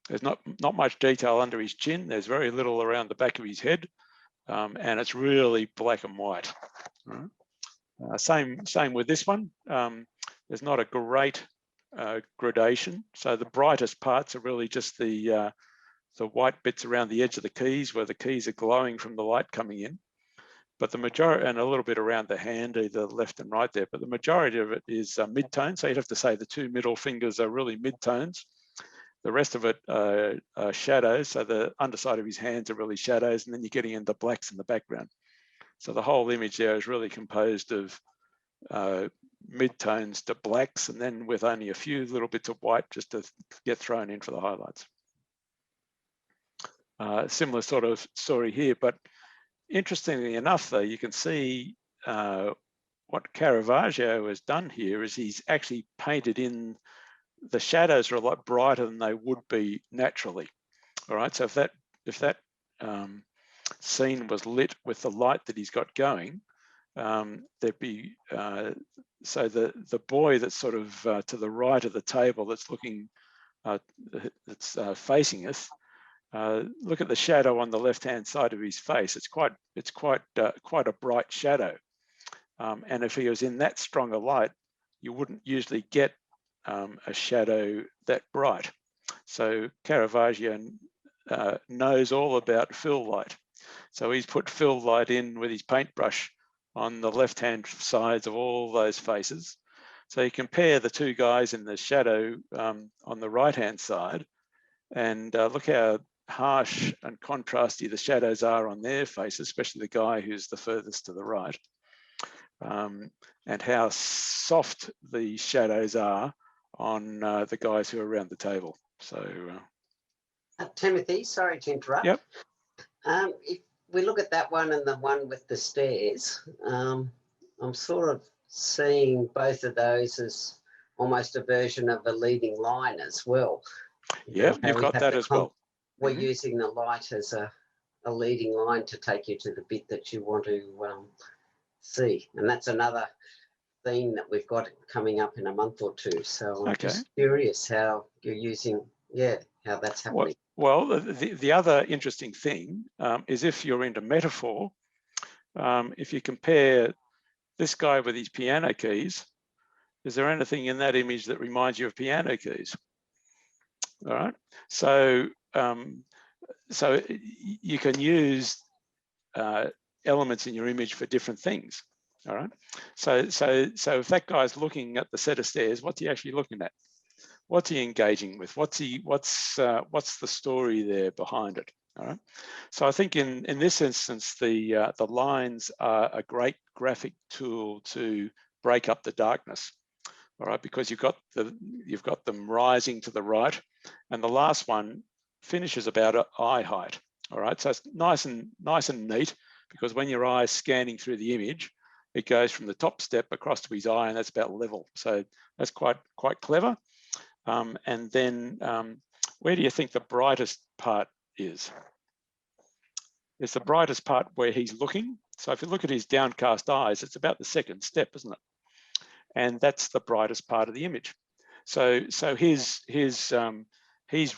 there's not much detail under his chin. There's very little around the back of his head, and it's really black and white. All right. Same with this one. There's not a great gradation. So the brightest parts are really just the white bits around the edge of the keys where the keys are glowing from the light coming in. But the majority, and a little bit around the hand, either left and right there, but the majority of it is mid-tone. So you'd have to say the 2 middle fingers are really mid-tones. The rest of it are shadows. So the underside of his hands are really shadows, and then you're getting into blacks in the background. So the whole image there is really composed of mid-tones to blacks, and then with only a few little bits of white just to get thrown in for the highlights. Similar sort of story here, but interestingly enough, though, you can see what Caravaggio has done here is he's actually painted in the shadows are a lot brighter than they would be naturally. All right, so if that scene was lit with the light that he's got going, there'd be so the boy that's sort of to the right of the table that's looking that's facing us. Look at the shadow on the left-hand side of his face. It's quite a bright shadow, and if he was in that stronger light, you wouldn't usually get a shadow that bright. So Caravaggio knows all about fill light. So he's put fill light in with his paintbrush on the left-hand sides of all those faces. So you compare the two guys in the shadow on the right-hand side, and look how harsh and contrasty the shadows are on their faces, especially the guy who's the furthest to the right, and how soft the shadows are on the guys who are around the table. So
Timothy, sorry to interrupt.
Yep.
If we look at that one and the one with the stairs, I'm sort of seeing both of those as almost a version of a leading line as well.
Yeah, you've got that as well.
We're using the light as a leading line to take you to the bit that you want to see. And that's another theme that we've got coming up in a month or two. So I'm just curious how you're using, how that's happening.
Well, the other interesting thing is if you're into metaphor, if you compare this guy with his piano keys, is there anything in that image that reminds you of piano keys? All right, so you can use elements in your image for different things. All right, so if that guy's looking at the set of stairs, what's he actually looking at? What's he engaging with? What's the story there behind it? All right. So I think in this instance, the lines are a great graphic tool to break up the darkness. All right, because you've got them rising to the right, and the last one finishes about eye height. All right, so it's nice and neat, because when your eye is scanning through the image, it goes from the top step across to his eye, and that's about level. So that's quite clever. And then where do you think the brightest part is? It's the brightest part where he's looking. So if you look at his downcast eyes, it's about the second step, isn't it? And that's the brightest part of the image. So he's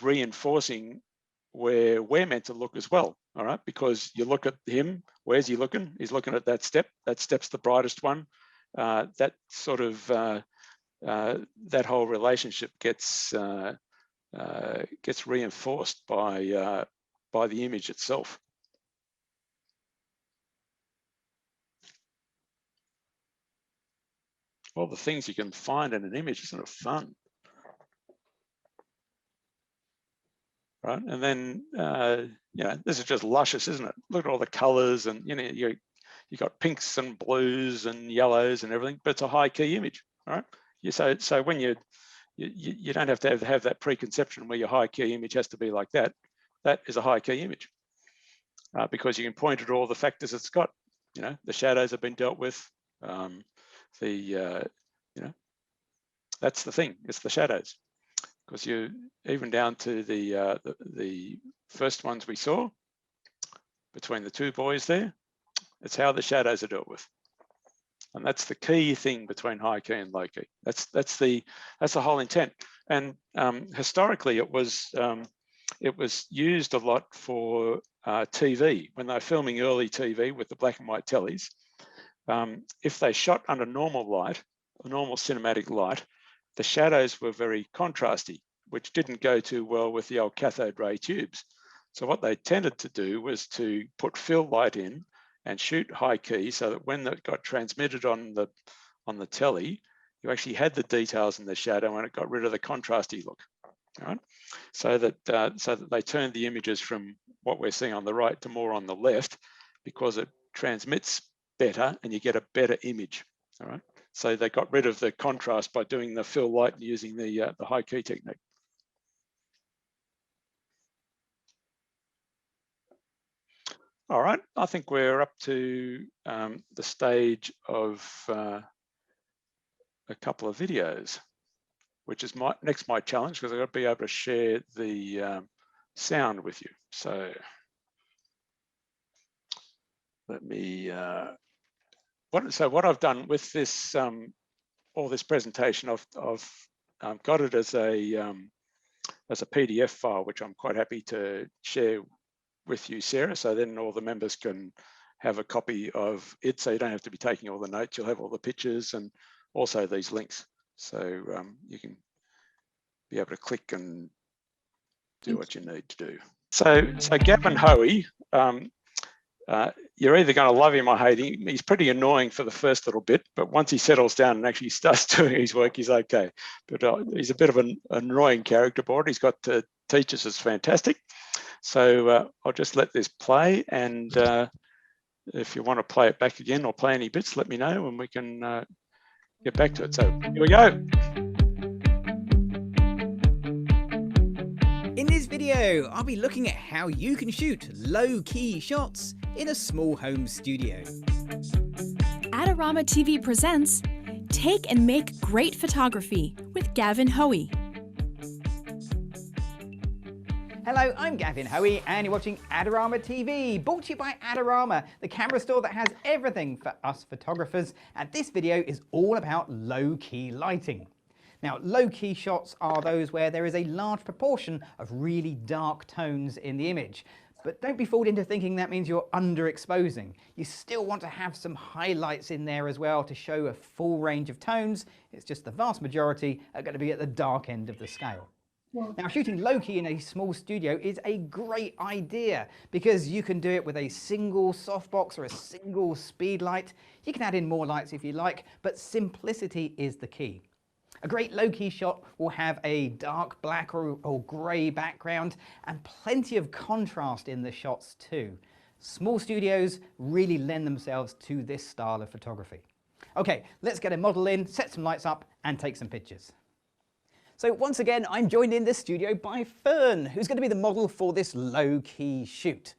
reinforcing where we're meant to look as well. All right, because you look at him, where's he looking? He's looking at that step. That step's the brightest one. That sort of that whole relationship gets reinforced by the image itself. All the things you can find in an image, isn't it fun? Right, and then this is just luscious, isn't it? Look at all the colours, and you got pinks and blues and yellows and everything, but it's a high key image, all right? So when you don't have to have that preconception where your high key image has to be like that. That is a high key image because you can point at all the factors it's got. The shadows have been dealt with. That's the thing. It's the shadows, because you even down to the first ones we saw between the two boys there. It's how the shadows are dealt with, and that's the key thing between high key and low key. That's the whole intent. And historically, it was used a lot for TV when they were filming early TV with the black and white tellies. If they shot under normal light, normal cinematic light, the shadows were very contrasty, which didn't go too well with the old cathode ray tubes. So what they tended to do was to put fill light in and shoot high key, so that when that got transmitted on the telly, you actually had the details in the shadow, and it got rid of the contrasty look. All right, so that they turned the images from what we're seeing on the right to more on the left, because it transmits better and you get a better image. All right, so they got rid of the contrast by doing the fill light and using the high key technique. All right, I think we're up to the stage of a couple of videos, which is my challenge, because I've got to be able to share the sound with you. So let me. What I've done with this all this presentation, I've got it as a PDF file, which I'm quite happy to share with you, Sarah, so then all the members can have a copy of it, so you don't have to be taking all the notes. You'll have all the pictures and also these links, so you can be able to click and do what you need to do. So Gavin Hoey, you're either going to love him or hate him. He's pretty annoying for the first little bit, but once he settles down and actually starts doing his work, he's okay. But he's a bit of an annoying character board. He's got teachers is fantastic. So I'll just let this play, and if you want to play it back again or play any bits, let me know and we can get back to it. So here we go.
In this video, I'll be looking at how you can shoot low-key shots in a small home studio.
Adorama TV presents Take and Make Great Photography with Gavin Hoey.
Hello, I'm Gavin Hoey and you're watching Adorama TV, brought to you by Adorama, the camera store that has everything for us photographers, and this video is all about low-key lighting. Now, low-key shots are those where there is a large proportion of really dark tones in the image. But don't be fooled into thinking that means you're underexposing. You still want to have some highlights in there as well to show a full range of tones. It's just the vast majority are going to be at the dark end of the scale. Now, shooting low-key in a small studio is a great idea because you can do it with a single softbox or a single speed light. You can add in more lights if you like, but simplicity is the key. A great low-key shot will have a dark black or grey background and plenty of contrast in the shots too. Small studios really lend themselves to this style of photography. Okay, let's get a model in, set some lights up and take some pictures. So once again, I'm joined in the studio by Fern, who's going to be the model for this low-key shoot.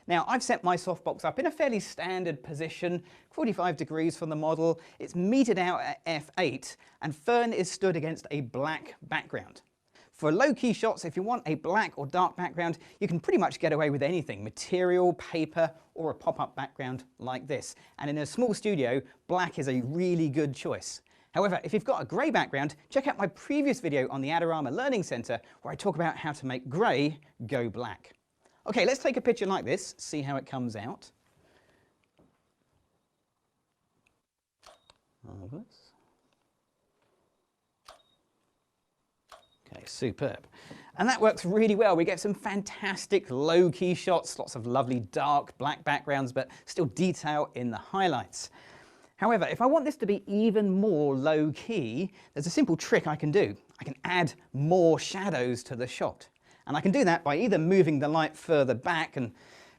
Now, I've set my softbox up in a fairly standard position, 45 degrees from the model. It's metered out at f8, and Fern is stood against a black background. For low-key shots, if you want a black or dark background, you can pretty much get away with anything, material, paper, or a pop-up background like this. And in a small studio, black is a really good choice. However, if you've got a grey background, check out my previous video on the Adorama Learning Centre, where I talk about how to make grey go black. Okay, let's take a picture like this, see how it comes out. Marvellous. Okay, superb. And that works really well. We get some fantastic low-key shots, lots of lovely dark black backgrounds, but still detail in the highlights. However, if I want this to be even more low-key, there's a simple trick I can do. I can add more shadows to the shot. And I can do that by either moving the light further back, and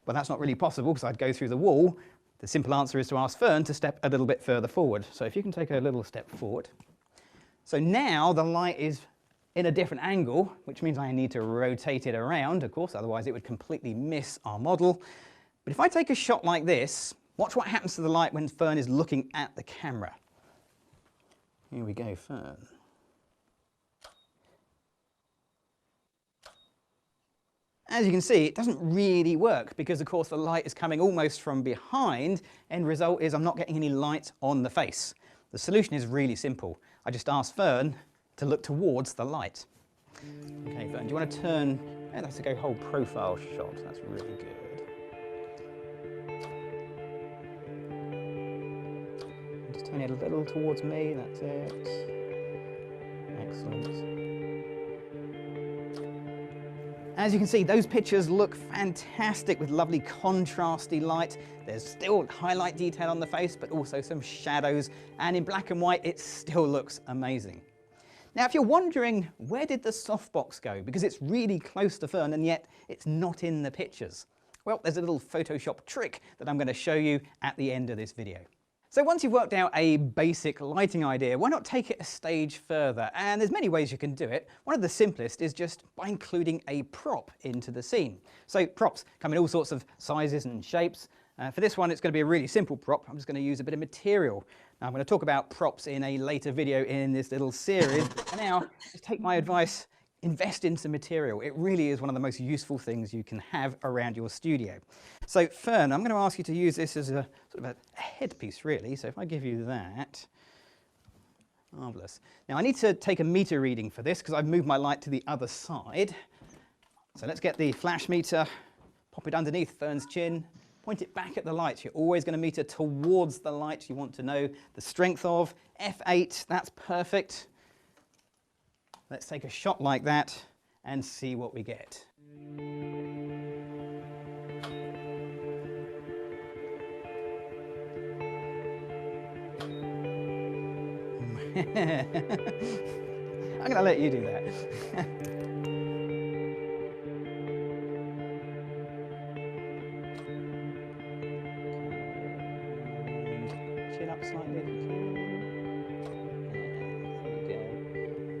well, that's not really possible because I'd go through the wall. The simple answer is to ask Fern to step a little bit further forward. So if you can take a little step forward. So now the light is in a different angle, which means I need to rotate it around, of course, otherwise it would completely miss our model. But if I take a shot like this, watch what happens to the light when Fern is looking at the camera. Here we go, Fern. As you can see, it doesn't really work because, of course, the light is coming almost from behind. End result is I'm not getting any light on the face. The solution is really simple. I just ask Fern to look towards the light. Okay, Fern, do you want to turn? Yeah, that's a go whole profile shot. That's really good. Just turn it a little towards me. That's it. Excellent. As you can see, those pictures look fantastic with lovely contrasty light. There's still highlight detail on the face, but also some shadows. And in black and white, it still looks amazing. Now, if you're wondering, where did the softbox go? Because it's really close to Fern, and yet it's not in the pictures. Well, there's a little Photoshop trick that I'm going to show you at the end of this video. So once you've worked out a basic lighting idea, why not take it a stage further? And there's many ways you can do it. One of the simplest is just by including a prop into the scene. So props come in all sorts of sizes and shapes. For this one, it's going to be a really simple prop. I'm just going to use a bit of material. Now, I'm going to talk about props in a later video in this little series. For now, just take my advice. Invest in some material. It really is one of the most useful things you can have around your studio. So Fern, I'm going to ask you to use this as a sort of a headpiece, really. So if I give you that, marvellous. Now I need to take a meter reading for this because I've moved my light to the other side. So let's get the flash meter, pop it underneath Fern's chin, point it back at the light. You're always going to meter towards the light you want to know the strength of. F8, that's perfect. Let's take a shot like that and see what we get. I'm going to let you do that. Chin up slightly if you can.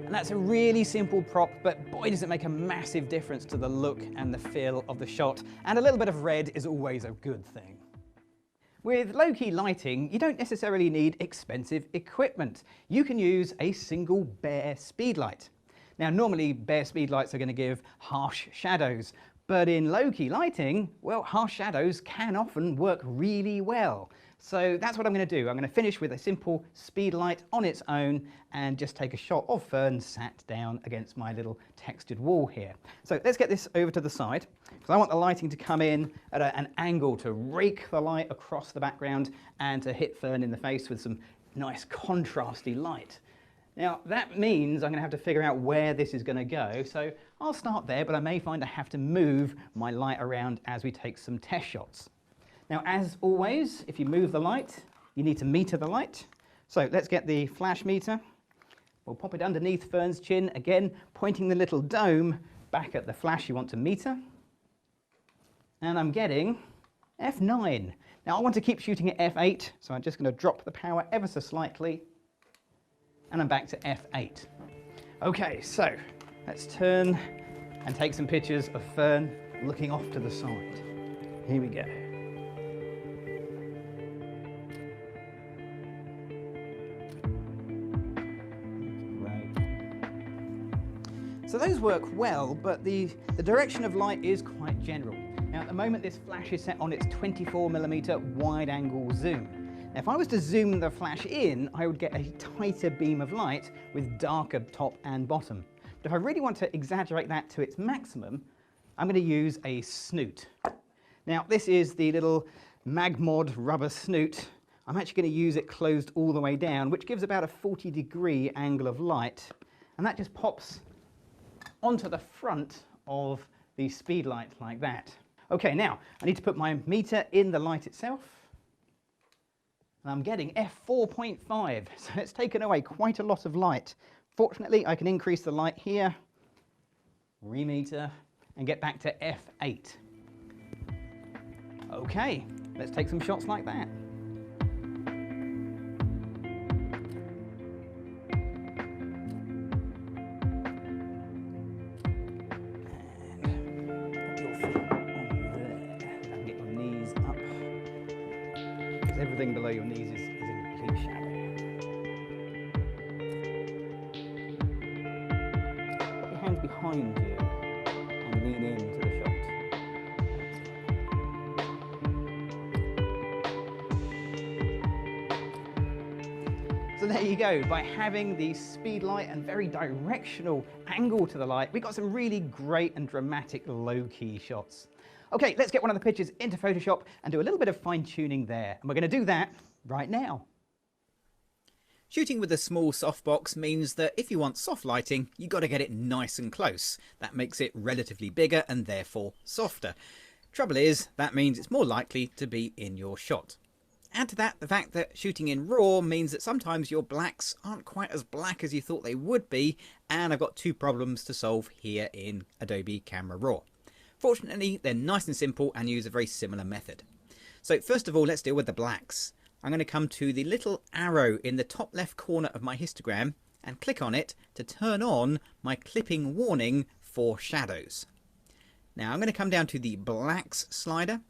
And that's a really simple prop, but boy does it make a massive difference to the look and the feel of the shot. And a little bit of red is always a good thing. With low-key lighting, you don't necessarily need expensive equipment. You can use a single bare speed light. Now, normally bare speed lights are going to give harsh shadows, but in low-key lighting, well, harsh shadows can often work really well. So that's what I'm going to do. I'm going to finish with a simple speed light on its own and just take a shot of Fern sat down against my little textured wall here. So let's get this over to the side because I want the lighting to come in at an angle to rake the light across the background and to hit Fern in the face with some nice contrasty light. Now that means I'm going to have to figure out where this is going to go. So I'll start there, but I may find I have to move my light around as we take some test shots. Now, as always, if you move the light, you need to meter the light. So let's get the flash meter. We'll pop it underneath Fern's chin, again, pointing the little dome back at the flash you want to meter. And I'm getting F9. Now I want to keep shooting at f8, so I'm just going to drop the power ever so slightly, and I'm back to f8. Okay, so let's turn and take some pictures of Fern looking off to the side. Here we go. So those work well, but the direction of light is quite general. Now at the moment this flash is set on its 24mm wide angle zoom. Now if I was to zoom the flash in, I would get a tighter beam of light with darker top and bottom. But if I really want to exaggerate that to its maximum, I'm going to use a snoot. Now this is the little Magmod rubber snoot. I'm actually going to use it closed all the way down, which gives about a 40-degree angle of light, and that just pops onto the front of the speed light like that. Okay, now I need to put my meter in the light itself, and I'm getting f4.5, so it's taken away quite a lot of light. Fortunately, I can increase the light here, remeter, and get back to f8. Okay, let's take some shots like that. Everything below your knees is in complete shadow. Put your hands behind you and lean into the shot. So there you go. By having the speed light and very directional angle to the light, we got some really great and dramatic low-key shots. Okay, let's get one of the pictures into Photoshop and do a little bit of fine-tuning there. And we're going to do that right now.
Shooting with a small softbox means that if you want soft lighting, you've got to get it nice and close. That makes it relatively bigger and therefore softer. Trouble is, that means it's more likely to be in your shot. Add to that the fact that shooting in RAW means that sometimes your blacks aren't quite as black as you thought they would be, and I've got two problems to solve here in Adobe Camera Raw. Fortunately, they're nice and simple and use a very similar method. So first of all, let's deal with the blacks. I'm going to come to the little arrow in the top left corner of my histogram and click on it to turn on my clipping warning for shadows. Now I'm going to come down to the blacks slider,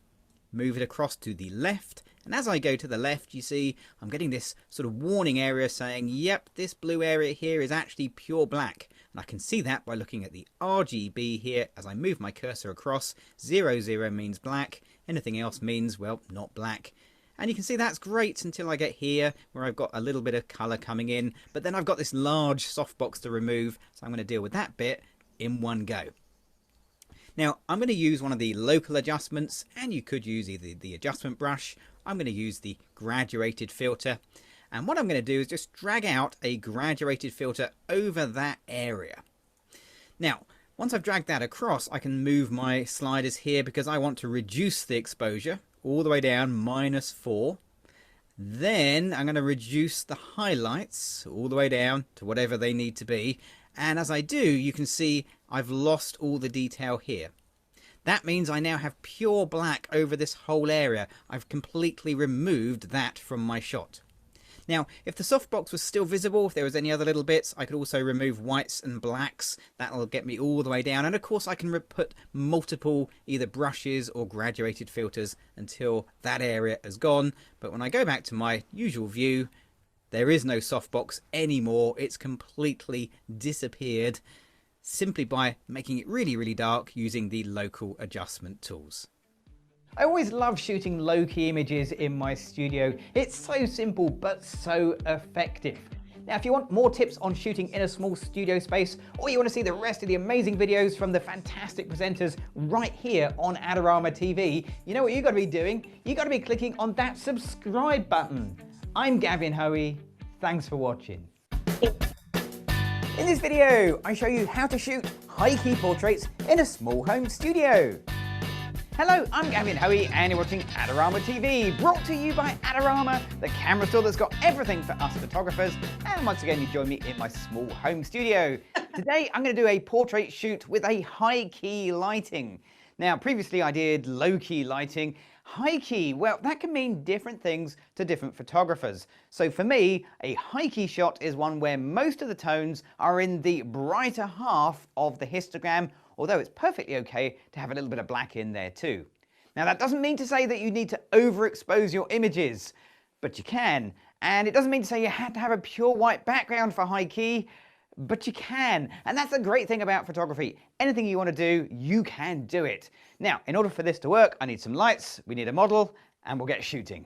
move it across to the left, and as I go to the left, you see I'm getting this sort of warning area saying, yep, this blue area here is actually pure black. And I can see that by looking at the RGB here as I move my cursor across. 00 means black, anything else means, well, not black. And you can see that's great until I get here where I've got a little bit of colour coming in, but then I've got this large softbox to remove, so I'm going to deal with that bit in one go. Now I'm going to use one of the local adjustments, and you could use either the adjustment brush. I'm going to use the graduated filter, and what I'm going to do is just drag out a graduated filter over that area. Now once I've dragged that across, I can move my sliders here because I want to reduce the exposure all the way down -4. Then I'm going to reduce the highlights all the way down to whatever they need to be, and as I do, you can see I've lost all the detail here. That means I now have pure black over this whole area. I've completely removed that from my shot. Now, if the softbox was still visible, if there was any other little bits, I could also remove whites and blacks. That'll get me all the way down. And of course, I can put multiple either brushes or graduated filters until that area is gone. But when I go back to my usual view, there is no softbox anymore. It's completely disappeared simply by making it really, really dark using the local adjustment tools.
I always love shooting low-key images in my studio. It's so simple but so effective. Now if you want more tips on shooting in a small studio space, or you want to see the rest of the amazing videos from the fantastic presenters right here on Adorama TV, you know what you've got to be doing? You've got to be clicking on that subscribe button. I'm Gavin Hoey. Thanks for watching. In this video, I show you how to shoot high-key portraits in a small home studio. Hello, I'm Gavin Hoey and you're watching Adorama TV, brought to you by Adorama, the camera store that's got everything for us photographers. And once again, you join me in my small home studio. Today, I'm going to do a portrait shoot with a high-key lighting. Now, previously I did low-key lighting. High key, well, that can mean different things to different photographers. So for me, a high key shot is one where most of the tones are in the brighter half of the histogram, although it's perfectly okay to have a little bit of black in there too. Now that doesn't mean to say that you need to overexpose your images, but you can. And it doesn't mean to say you have to have a pure white background for high key, but you can. And that's the great thing about photography. Anything you want to do, you can do it. Now, in order for this to work, I need some lights, we need a model, and we'll get shooting.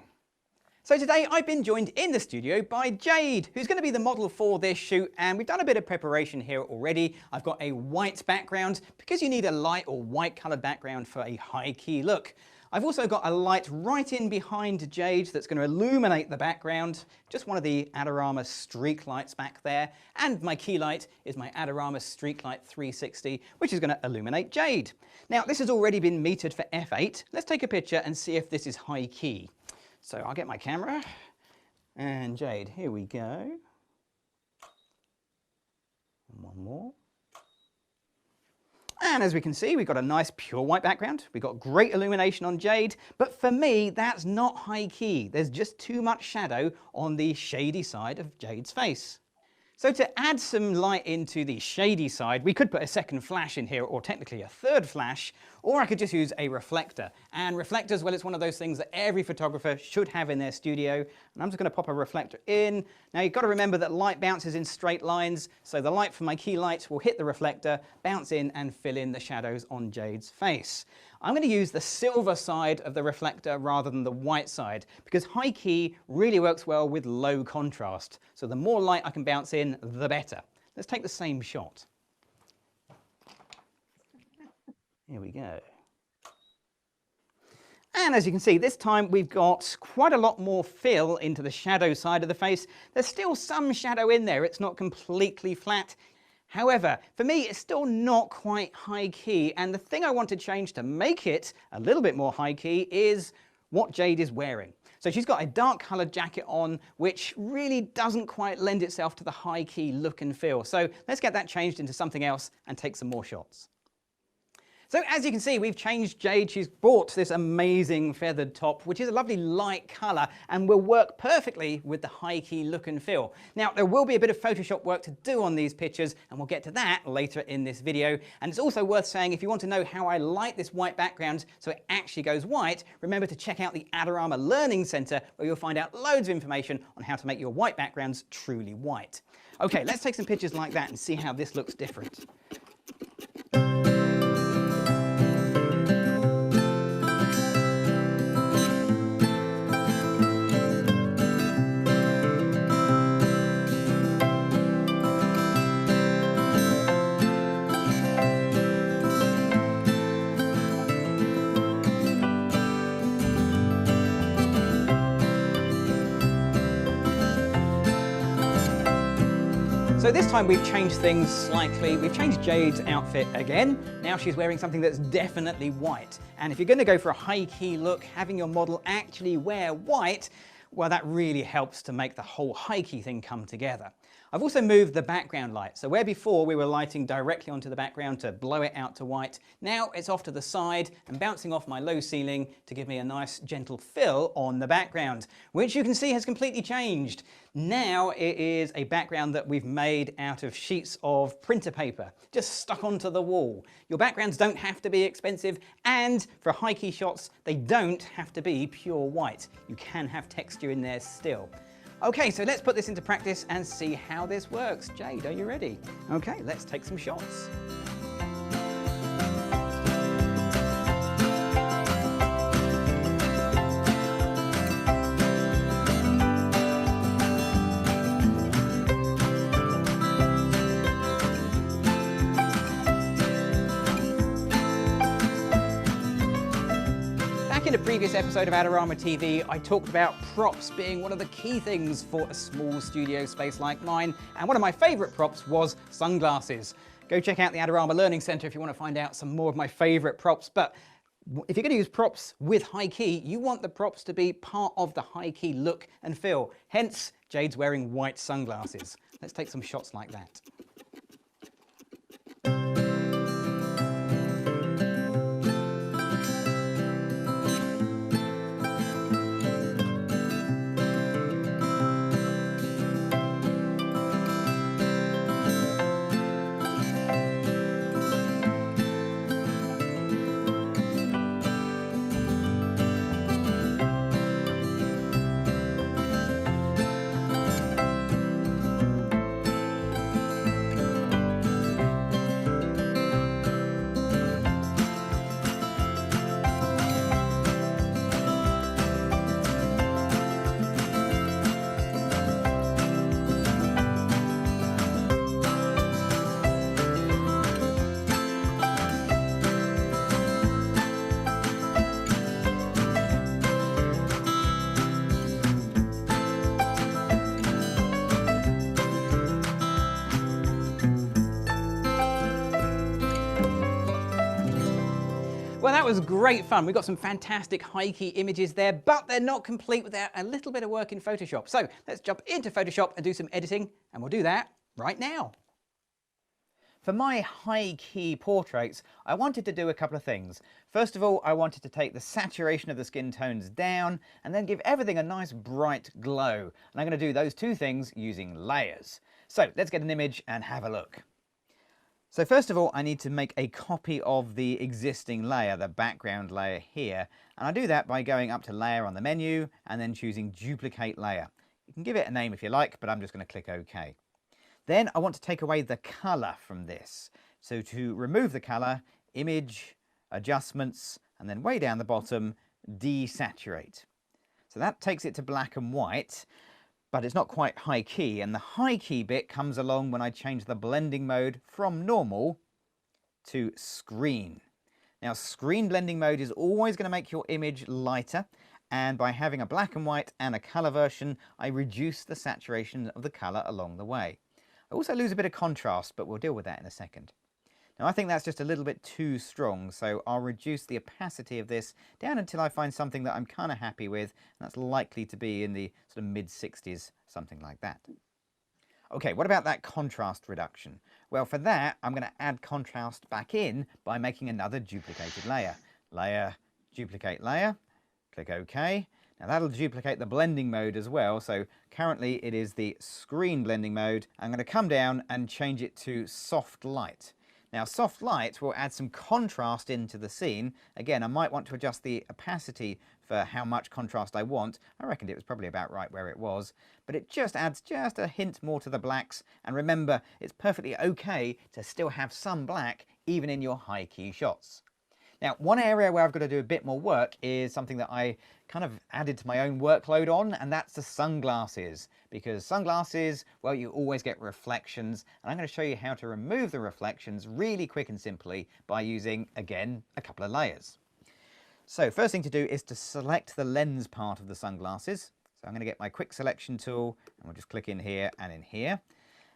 So today I've been joined in the studio by Jade, who's going to be the model for this shoot, and we've done a bit of preparation here already. I've got a white background because you need a light or white coloured background for a high key look. I've also got a light right in behind Jade that's going to illuminate the background, just one of the Adorama streak lights back there, and my key light is my Adorama Streak Light 360, which is going to illuminate Jade. Now this has already been metered for f8. Let's take a picture and see if this is high key. So I'll get my camera, and Jade, here we go. And one more. And as we can see, we've got a nice pure white background. We've got great illumination on Jade, but for me, that's not high key. There's just too much shadow on the shady side of Jade's face. So to add some light into the shady side, we could put a second flash in here, or technically a third flash, or I could just use a reflector. And reflectors, well, it's one of those things that every photographer should have in their studio. And I'm just going to pop a reflector in. Now you've got to remember that light bounces in straight lines, so the light from my key light will hit the reflector, bounce in and fill in the shadows on Jade's face. I'm going to use the silver side of the reflector rather than the white side, because high key really works well with low contrast. So the more light I can bounce in, the better. Let's take the same shot. Here we go. And as you can see, this time we've got quite a lot more fill into the shadow side of the face. There's still some shadow in there. It's not completely flat. However, for me, it's still not quite high key. And the thing I want to change to make it a little bit more high key is what Jade is wearing. So she's got a dark coloured jacket on, which really doesn't quite lend itself to the high key look and feel. So let's get that changed into something else and take some more shots. So as you can see, we've changed Jade. She's bought this amazing feathered top, which is a lovely light colour and will work perfectly with the high key look and feel. Now, there will be a bit of Photoshop work to do on these pictures, and we'll get to that later in this video. And it's also worth saying, if you want to know how I light this white background so it actually goes white, remember to check out the Adorama Learning Centre, where you'll find out loads of information on how to make your white backgrounds truly white. Okay, let's take some pictures like that and see how this looks different. So this time we've changed things slightly. We've changed Jade's outfit again. Now she's wearing something that's definitely white. And if you're going to go for a high key look, having your model actually wear white, well, that really helps to make the whole high key thing come together. I've also moved the background light. So where before we were lighting directly onto the background to blow it out to white, now it's off to the side and bouncing off my low ceiling to give me a nice gentle fill on the background, which you can see has completely changed. Now it is a background that we've made out of sheets of printer paper, just stuck onto the wall. Your backgrounds don't have to be expensive, and for high key shots, they don't have to be pure white. You can have texture in there still. Okay, so let's put this into practice and see how this works. Jade, are you ready? Okay, let's take some shots. In a previous episode of Adorama TV, I talked about props being one of the key things for a small studio space like mine, and one of my favourite props was sunglasses. Go check out the Adorama Learning Centre if you want to find out some more of my favourite props, but if you're going to use props with high key, you want the props to be part of the high key look and feel. Hence, Jade's wearing white sunglasses. Let's take some shots like that. was great fun. We got some fantastic high key images there, but they're not complete without a little bit of work in Photoshop. So let's jump into Photoshop and do some editing, and we'll do that right now. For my high key portraits, I wanted to do a couple of things. First of all, I wanted to take the saturation of the skin tones down and then give everything a nice bright glow. And I'm going to do those two things using layers. So let's get an image and have a look. So first of all, I need to make a copy of the existing layer, the background layer here. And I do that by going up to Layer on the menu and then choosing Duplicate Layer. You can give it a name if you like, but I'm just going to click OK. Then I want to take away the color from this. So to remove the color, Image, Adjustments, and then way down the bottom, Desaturate. So that takes it to black and white. But it's not quite high key, and the high key bit comes along when I change the blending mode from normal to screen. Now, screen blending mode is always going to make your image lighter, and by having a black and white and a color version, I reduce the saturation of the color along the way. I also lose a bit of contrast, but we'll deal with that in a second. Now, I think that's just a little bit too strong, so I'll reduce the opacity of this down until I find something that I'm kind of happy with, and that's likely to be in the sort of mid-60s, something like that. Okay, what about that contrast reduction? Well, for that, I'm going to add contrast back in by making another duplicated layer. Layer, duplicate layer, click OK. Now that'll duplicate the blending mode as well, so currently it is the screen blending mode. I'm going to come down and change it to soft light. Now, soft light will add some contrast into the scene. Again, I might want to adjust the opacity for how much contrast I want. I reckoned it was probably about right where it was, but it just adds just a hint more to the blacks. And remember, it's perfectly okay to still have some black even in your high key shots. Now, one area where I've got to do a bit more work is something that I kind of added to my own workload on, and that's the sunglasses. Because sunglasses, well, you always get reflections, and I'm going to show you how to remove the reflections really quick and simply by using, again, a couple of layers. So first thing to do is to select the lens part of the sunglasses. So I'm going to get my quick selection tool, and we'll just click in here and in here.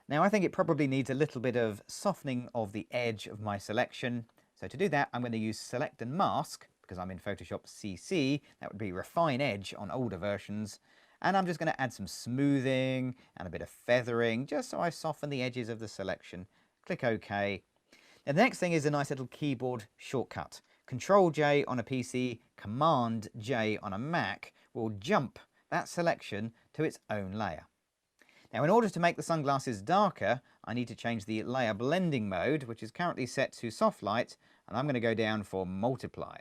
Now, I think it probably needs a little bit of softening of the edge of my selection. So to do that, I'm going to use Select and Mask, because I'm in Photoshop CC. That would be Refine Edge on older versions. And I'm just going to add some smoothing and a bit of feathering, just so I soften the edges of the selection. Click OK. Now, the next thing is a nice little keyboard shortcut. Control-J on a PC, Command-J on a Mac will jump that selection to its own layer. Now, in order to make the sunglasses darker, I need to change the layer blending mode, which is currently set to soft light, and I'm going to go down for multiply.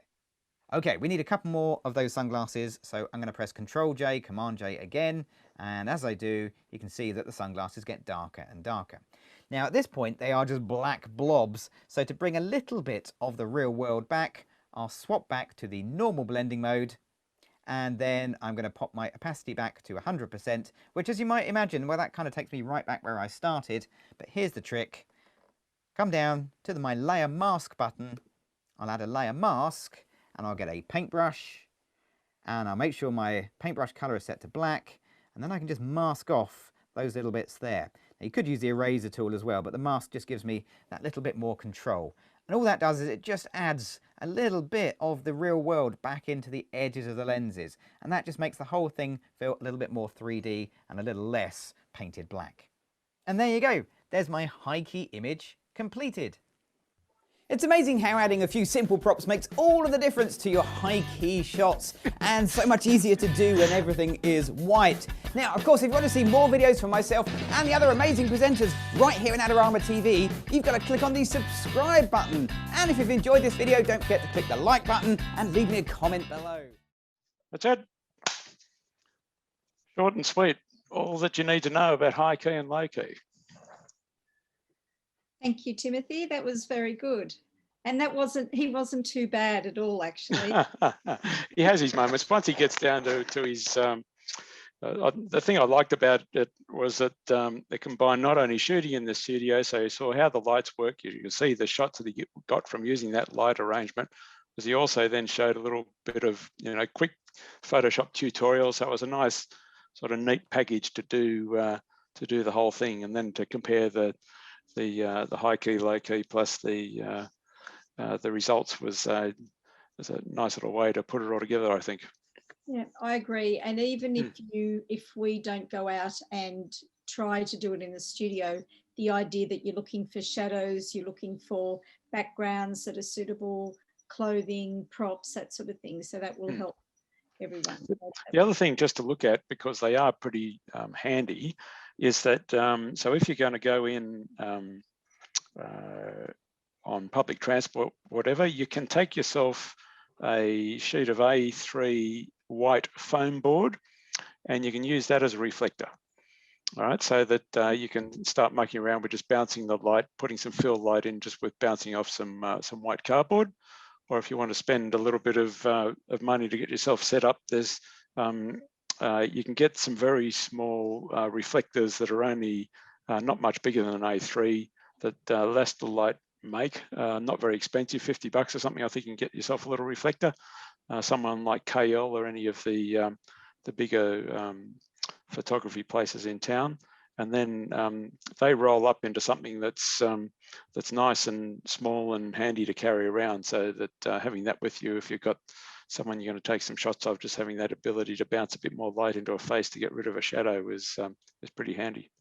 Okay, we need a couple more of those sunglasses, so I'm going to press Control-J, Command-J again, and as I do, you can see that the sunglasses get darker and darker. Now, at this point, they are just black blobs, so to bring a little bit of the real world back, I'll swap back to the normal blending mode, and then I'm going to pop my opacity back to 100%, which, as you might imagine, well, that kind of takes me right back where I started. But here's the trick. Come down to my layer mask button. I'll add a layer mask, and I'll get a paintbrush, and I'll make sure my paintbrush color is set to black, and then I can just mask off those little bits there. Now, you could use the eraser tool as well, but the mask just gives me that little bit more control. And all that does is it just adds a little bit of the real world back into the edges of the lenses. And that just makes the whole thing feel a little bit more 3D and a little less painted black. And there you go. There's my high key image completed. It's amazing how adding a few simple props makes all of the difference to your high key shots, and so much easier to do when everything is white. Now, of course, if you want to see more videos from myself and the other amazing presenters right here in Adorama TV, you've got to click on the subscribe button. And if you've enjoyed this video, don't forget to click the like button and leave me a comment below.
That's it. Short and sweet. All that you need to know about high key and low key.
Thank you, Timothy. That was very good. And he wasn't too bad at all, actually.
He has his moments. Once he gets down to his, the thing I liked about it was that they combined not only shooting in the studio, so you saw how the lights work, you can see the shots that he got from using that light arrangement, because he also then showed a little bit of, quick Photoshop tutorials. So it was a nice sort of neat package to do the whole thing, and then to compare the high key, low key plus the results was it's a nice little way to put it all together, I think.
Yeah, I agree. And even if we don't go out and try to do it in the studio, the idea that you're looking for shadows, you're looking for backgrounds that are suitable, clothing, props, that sort of thing. So that will help everyone.
The other thing just to look at, because they are pretty handy, is that so if you're going to go in on public transport, whatever, you can take yourself a sheet of A3 white foam board, and you can use that as a reflector. All right, so that you can start mucking around with just bouncing the light, putting some fill light in just with bouncing off some white cardboard. Or if you want to spend a little bit of money to get yourself set up, there's you can get some very small reflectors that are only not much bigger than an A3 that Lastor Light make. Not very expensive, $50 or something. I think you can get yourself a little reflector. Someone like KL or any of the bigger photography places in town, and then they roll up into something that's nice and small and handy to carry around, so that having that with you, if you've got someone you're going to take some shots of, just having that ability to bounce a bit more light into a face to get rid of a shadow is pretty handy.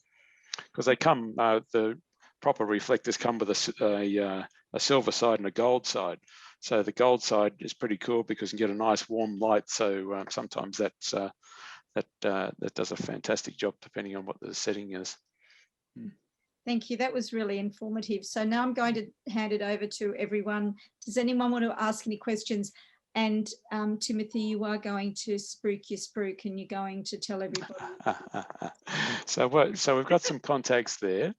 Because they come, the proper reflectors come with a silver side and a gold side. So the gold side is pretty cool because you get a nice warm light. So sometimes that's that does a fantastic job depending on what the setting is.
Thank you. That was really informative. So now I'm going to hand it over to everyone. Does anyone want to ask any questions? And Timothy, you are going to spruik your spruik, and you're going to tell everybody.
So we've got some contacts there.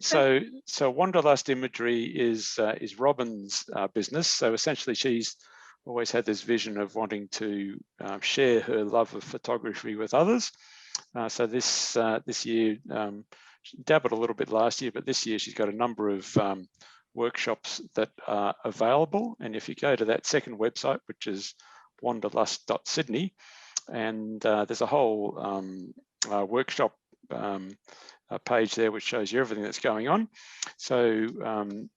So Wanderlust Imagery is Robin's business. So essentially, she's always had this vision of wanting to share her love of photography with others. So this year, she dabbled a little bit last year, but this year she's got a number of workshops that are available. And if you go to that second website, which is wanderlust.sydney, and there's a whole workshop page there which shows you everything that's going on. So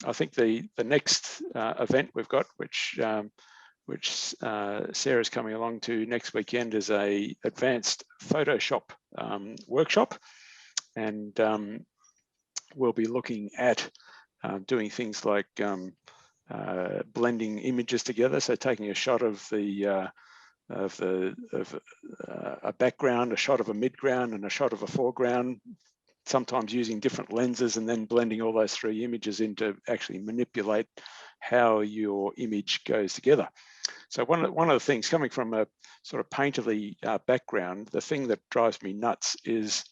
I think the next event we've got, which Sarah's coming along to next weekend, is a advanced Photoshop workshop, and we'll be looking at doing things like blending images together. So taking a shot of a background, a shot of a midground, and a shot of a foreground, sometimes using different lenses, and then blending all those three images in to actually manipulate how your image goes together. So one of the things, coming from a sort of painterly background, the thing that drives me nuts is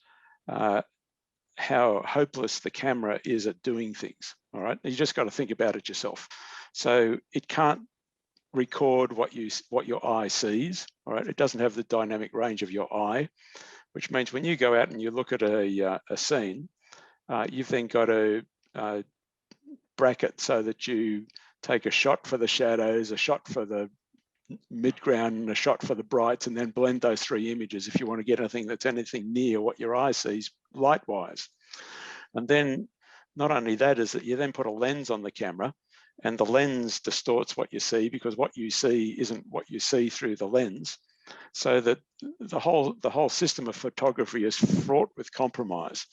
how hopeless the camera is at doing things. All right, you just got to think about it yourself. So it can't record what your eye sees. All right, it doesn't have the dynamic range of your eye, which means when you go out and you look at a scene, you've then got to bracket so that you take a shot for the shadows, a shot for the midground, and a shot for the brights, and then blend those three images if you want to get anything that's anything near what your eye sees light-wise. And then not only that, is that you then put a lens on the camera, and the lens distorts what you see, because what you see isn't what you see through the lens. So that the whole system of photography is fraught with compromise,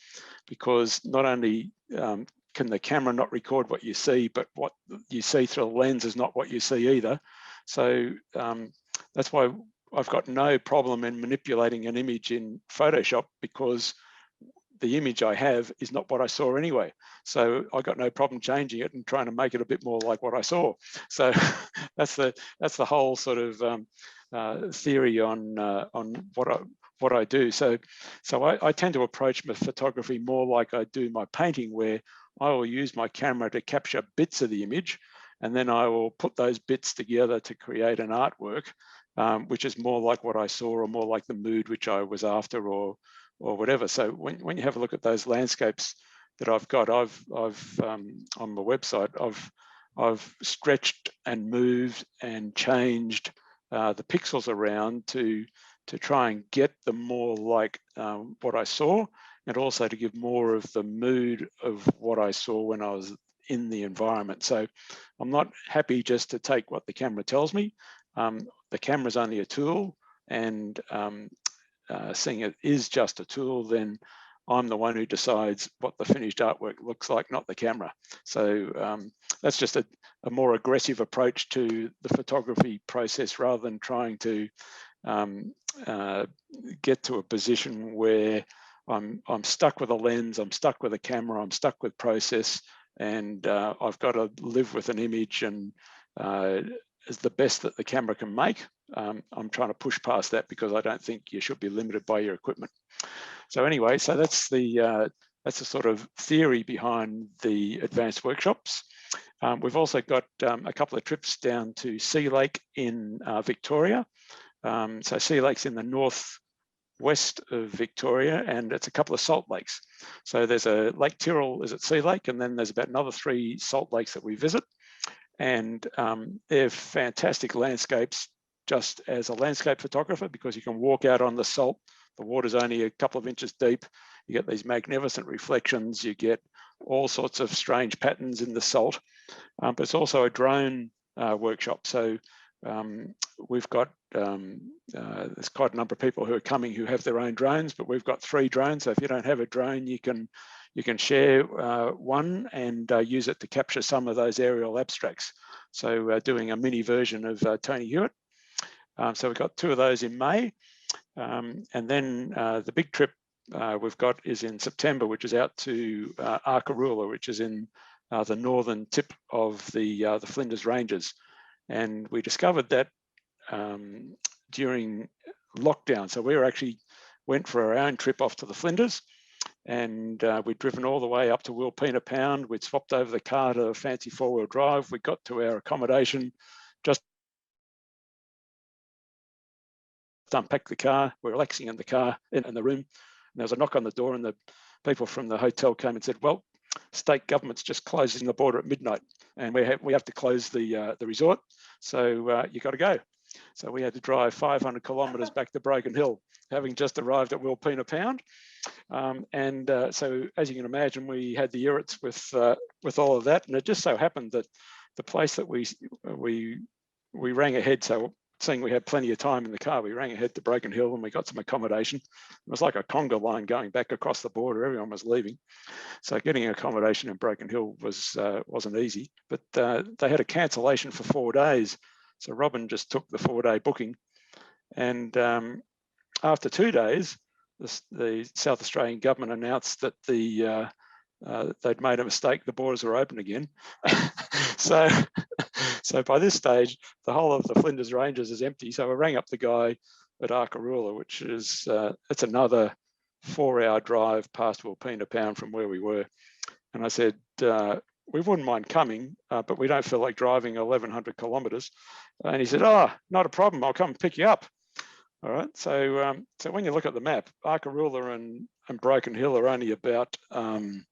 because not only can the camera not record what you see, but what you see through the lens is not what you see either. So that's why I've got no problem in manipulating an image in Photoshop, because the image I have is not what I saw anyway. So I got no problem changing it and trying to make it a bit more like what I saw. So that's the whole sort of theory on what I do. So I tend to approach my photography more like I do my painting, where I will use my camera to capture bits of the image, and then I will put those bits together to create an artwork, which is more like what I saw, or more like the mood which I was after, or whatever. So when you have a look at those landscapes that I've got, I've on my website, I've stretched and moved and changed the pixels around to try and get them more like what I saw, and also to give more of the mood of what I saw when I was in the environment. So I'm not happy just to take what the camera tells me. The camera's only a tool, and seeing it is just a tool, then I'm the one who decides what the finished artwork looks like, not the camera. So that's just a more aggressive approach to the photography process, rather than trying to get to a position where I'm stuck with a lens, I'm stuck with a camera, I'm stuck with process, and I've got to live with an image and is the best that the camera can make. I'm trying to push past that, because I don't think you should be limited by your equipment. So anyway, so that's the sort of theory behind the advanced workshops. We've also got a couple of trips down to Sea Lake in Victoria. So Sea Lake's in the northwest of Victoria, and it's a couple of salt lakes. So there's a Lake Tyrrell is at Sea Lake, and then there's about another 3 salt lakes that we visit. And they're fantastic landscapes just as a landscape photographer, because you can walk out on the salt. The water's only a couple of inches deep. You get these magnificent reflections. You get all sorts of strange patterns in the salt. But it's also a drone workshop. So we've got, there's quite a number of people who are coming who have their own drones, but we've got 3 drones. So if you don't have a drone, you can share one and use it to capture some of those aerial abstracts. So doing a mini version of Tony Hewitt. So we've got 2 of those in May. And then the big trip we've got is in September, which is out to Arkaroola, which is in the northern tip of the Flinders Ranges. And we discovered that during lockdown. So we actually went for our own trip off to the Flinders, and we'd driven all the way up to Wilpena Pound. We'd swapped over the car to a fancy 4-wheel drive. We got to our accommodation, just unpacked the car. We're relaxing in the car, in the room, and there was a knock on the door, and the people from the hotel came and said, well, state government's just closing the border at midnight, and we have to close the resort, so you got to go. So we had to drive 500 kilometres back to Broken Hill, having just arrived at Wilpena Pound. So as you can imagine, we had the irrits with all of that, and it just so happened that the place that we rang ahead, so seeing we had plenty of time in the car, we rang ahead to Broken Hill and we got some accommodation. It was like a conga line going back across the border. Everyone was leaving. So getting accommodation in Broken Hill wasn't easy, but they had a cancellation for 4 days. So Robin just took the 4-day booking. And after 2 days, the South Australian government announced that they'd made a mistake. The borders were open again. So by this stage, the whole of the Flinders Ranges is empty. So I rang up the guy at Arkaroola, which is it's another 4-hour drive past Wilpena Pound from where we were. And I said, we wouldn't mind coming, but we don't feel like driving 1,100 kilometres. And he said, oh, not a problem. I'll come and pick you up. All right. So when you look at the map, Arkaroola and Broken Hill are only about an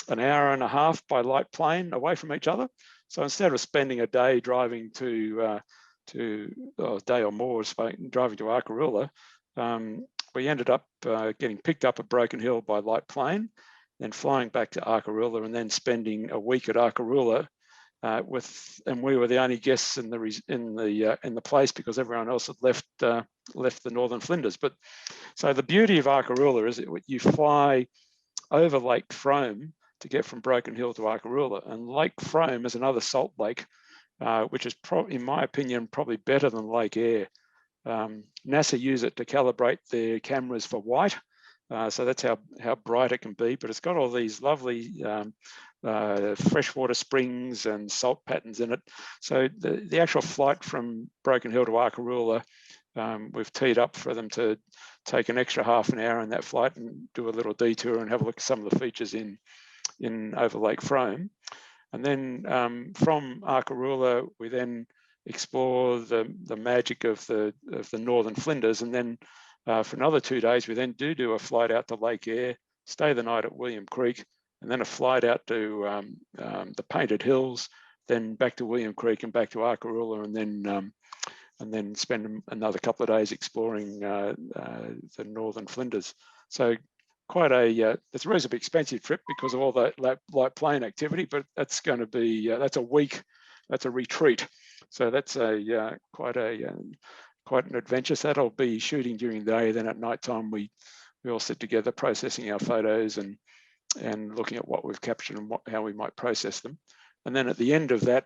hour and a half by light plane away from each other. So instead of spending a day driving a day or more driving to Arkaroola, we ended up getting picked up at Broken Hill by light plane, then flying back to Arkaroola, and then spending a week at Arkaroola and we were the only guests in the place, because everyone else had left the Northern Flinders. But so the beauty of Arkaroola is that you fly over Lake Frome to get from Broken Hill to Arkaroola, and Lake Frome is another salt lake, which is probably, in my opinion, probably better than Lake Eyre. NASA use it to calibrate their cameras for white, so that's how bright it can be. But it's got all these lovely freshwater springs and salt patterns in it. So the actual flight from Broken Hill to Arkaroola, we've teed up for them to take an extra half an hour in that flight and do a little detour and have a look at some of the features in over Lake Frome. And then from Arkaroola, we then explore the magic of the Northern Flinders. And then for another 2 days, we then do a flight out to Lake Eyre, stay the night at William Creek, and then a flight out to the Painted Hills, then back to William Creek and back to Arkaroola, and then spend another couple of days exploring the Northern Flinders. So quite a it's a reasonably expensive trip because of all that light plane activity, but that's going to be that's a week, that's a retreat, so that's a quite an adventure. So that'll be shooting during the day, then at night time we all sit together processing our photos and looking at what we've captured and how we might process them. And then at the end of that,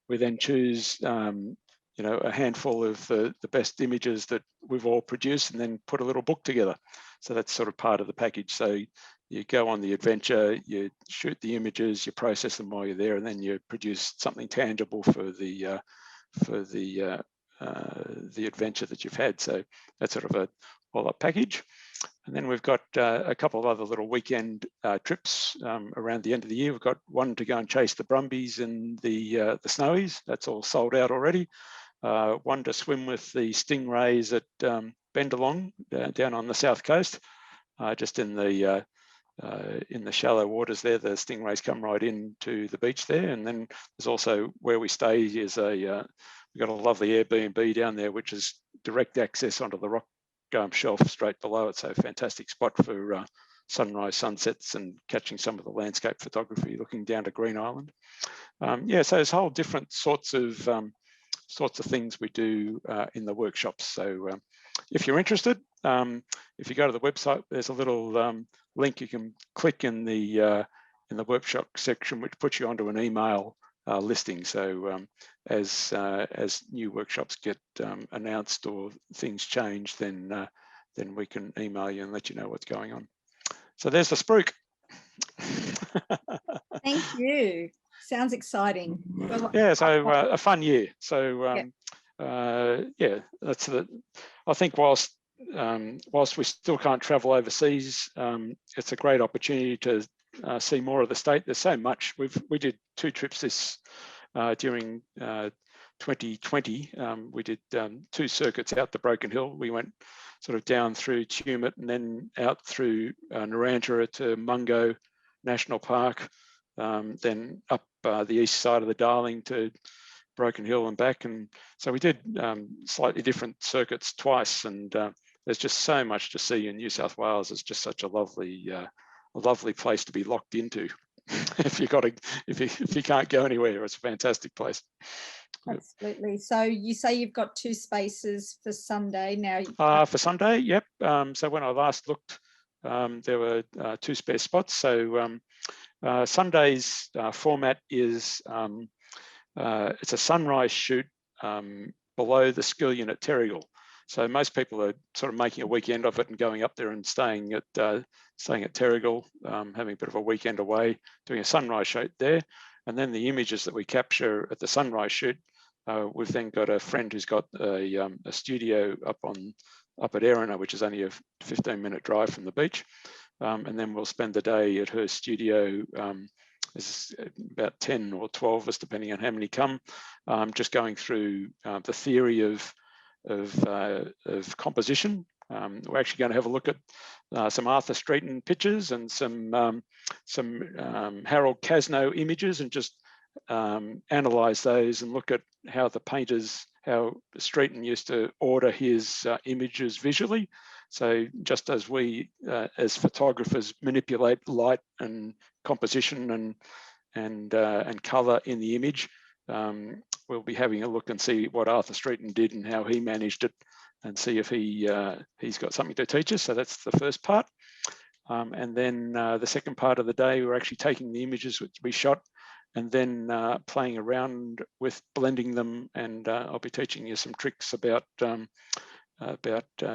we then choose you know, a handful of the best images that we've all produced and then put a little book together. So that's sort of part of the package. So you go on the adventure, you shoot the images, you process them while you're there, and then you produce something tangible for the adventure that you've had. So that's sort of a all-up package. And then we've got a couple of other little weekend trips around the end of the year. We've got one to go and chase the brumbies and the snowies. That's all sold out already. One to swim with the stingrays at Bendalong down on the south coast, just in the shallow waters there. The stingrays come right into the beach there. And then there's also where we stay is we've got a lovely Airbnb down there, which is direct access onto the rock shelf straight below it. So a fantastic spot for sunrise, sunsets, and catching some of the landscape photography looking down to Green Island. Yeah, so there's whole different sorts of things we do in the workshops. So if you're interested, if you go to the website, there's a little link you can click in the workshop section, which puts you onto an email listing. So as new workshops get announced or things change, then we can email you and let you know what's going on. So there's the spruik.
Thank you. Sounds exciting. Well,
yeah, so a fun year. So yeah, that's the. I think whilst we still can't travel overseas, it's a great opportunity to see more of the state. There's so much. We did 2 trips this during 2020. We did 2 circuits out the Broken Hill. We went sort of down through Tumut and then out through Narrandera to Mungo National Park, then up the east side of the Darling to Broken Hill and back. And so we did slightly different circuits twice, and there's just so much to see in New South Wales. It's just such a lovely place to be locked into. if you can't go anywhere, it's a fantastic place.
Absolutely. So you say you've got 2 spaces for Sunday now.
For Sunday, yep. So when I last looked, there were 2 spare spots. So Sunday's format is it's a sunrise shoot below the Skillion at Terrigal. So most people are sort of making a weekend of it and going up there and staying at Terrigal, having a bit of a weekend away, doing a sunrise shoot there. And then the images that we capture at the sunrise shoot, we've then got a friend who's got a studio up at Erina, which is only a 15-minute drive from the beach. And then we'll spend the day at her studio. There's about 10 or 12 of us, depending on how many come, just going through the theory of composition. We're actually going to have a look at some Arthur Streeton pictures and some Harold Casno images, and just analyse those and look at how Streeton used to order his images visually. So just as we, as photographers, manipulate light and composition and colour in the image, we'll be having a look and see what Arthur Streeton did and how he managed it, and see if he's got something to teach us. So that's the first part. And then the second part of the day, we're actually taking the images which we shot and then playing around with blending them. And I'll be teaching you some tricks about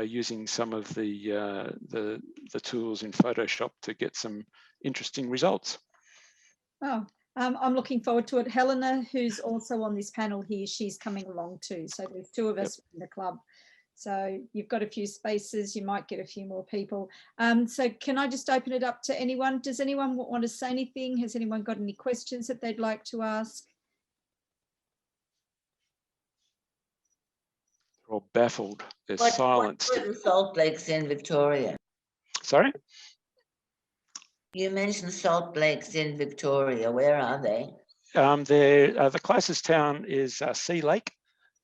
using some of the tools in Photoshop to get some interesting results.
Oh, I'm looking forward to it. Helena, who's also on this panel here, she's coming along too. So there's 2 of us in the club. So you've got a few spaces, you might get a few more people. So can I just open it up to anyone? Does anyone want to say anything? Has anyone got any questions that they'd like to ask?
They're all baffled. They're silenced.
What were the salt lakes in Victoria?
Sorry?
You mentioned salt lakes in Victoria. Where are they?
The closest town is Sea Lake,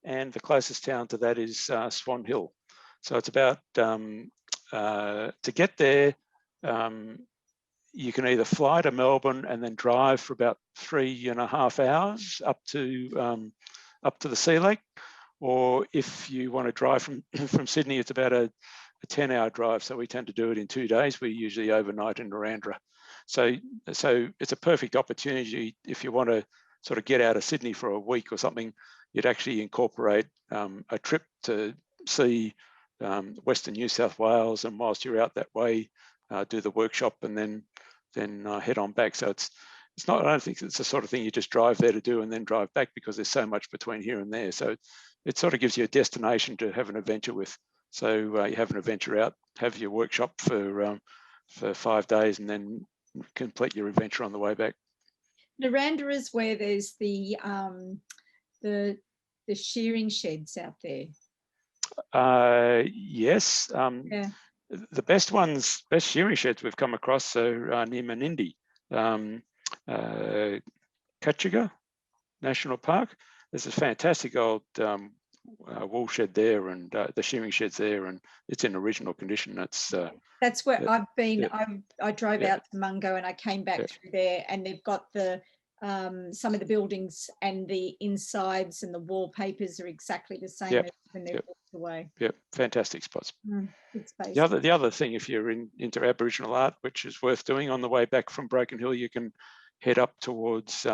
and the closest town to that is Swan Hill. So it's about to get there, you can either fly to Melbourne and then drive for about 3.5 hours up to the Sea Lake, or if you want to drive from Sydney, it's about a 10-hour drive. So we tend to do it in 2 days. We usually overnight in Narrandera. So it's a perfect opportunity if you want to sort of get out of Sydney for a week or something. You'd actually incorporate a trip to see Western New South Wales, and whilst you're out that way, do the workshop and then head on back. So it's not, I don't think it's the sort of thing you just drive there to do and then drive back, because there's so much between here and there. So it sort of gives you a destination to have an adventure with. So you have an adventure out, have your workshop for 5 days, and then complete your adventure on the way back.
Narrandera is where there's the shearing sheds out there.
Yes.
Yeah.
The best shearing sheds we've come across are near Menindee, Kachiga National Park. There's a fantastic old wool shed there, and the shearing shed's there, and it's in original condition.
That's where I've been.
Yeah.
I drove
Yeah.
out to Mungo and I came back through there, and they've got the some of the buildings and the insides and the wallpapers are exactly the same as when they've walked away.
Yep, fantastic spots.
Good space.
The other thing, if you're into Aboriginal art, which is worth doing on the way back from Broken Hill, you can head up towards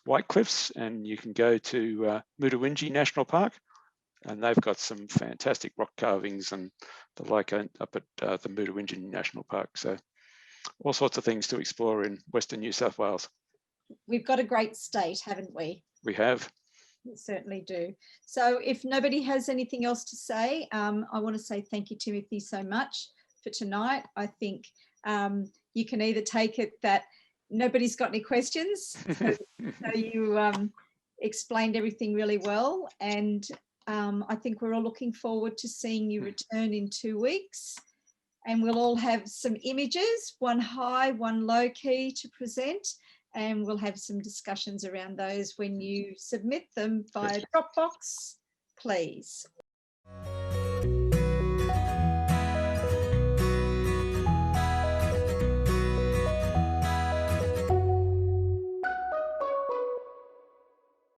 White Cliffs, and you can go to Mudawinji National Park, and they've got some fantastic rock carvings and the like up at the Mudawinji National Park. So all sorts of things to explore in Western New South Wales.
We've got a great state, haven't we?
We have.
We certainly do. So if nobody has anything else to say, I want to say thank you, Timothy, so much for tonight. I think you can either take it that nobody's got any questions, so you explained everything really well, and I think we're all looking forward to seeing you return in 2 weeks, and we'll all have some images, one high, one low key to present, and we'll have some discussions around those when you submit them via Dropbox, please.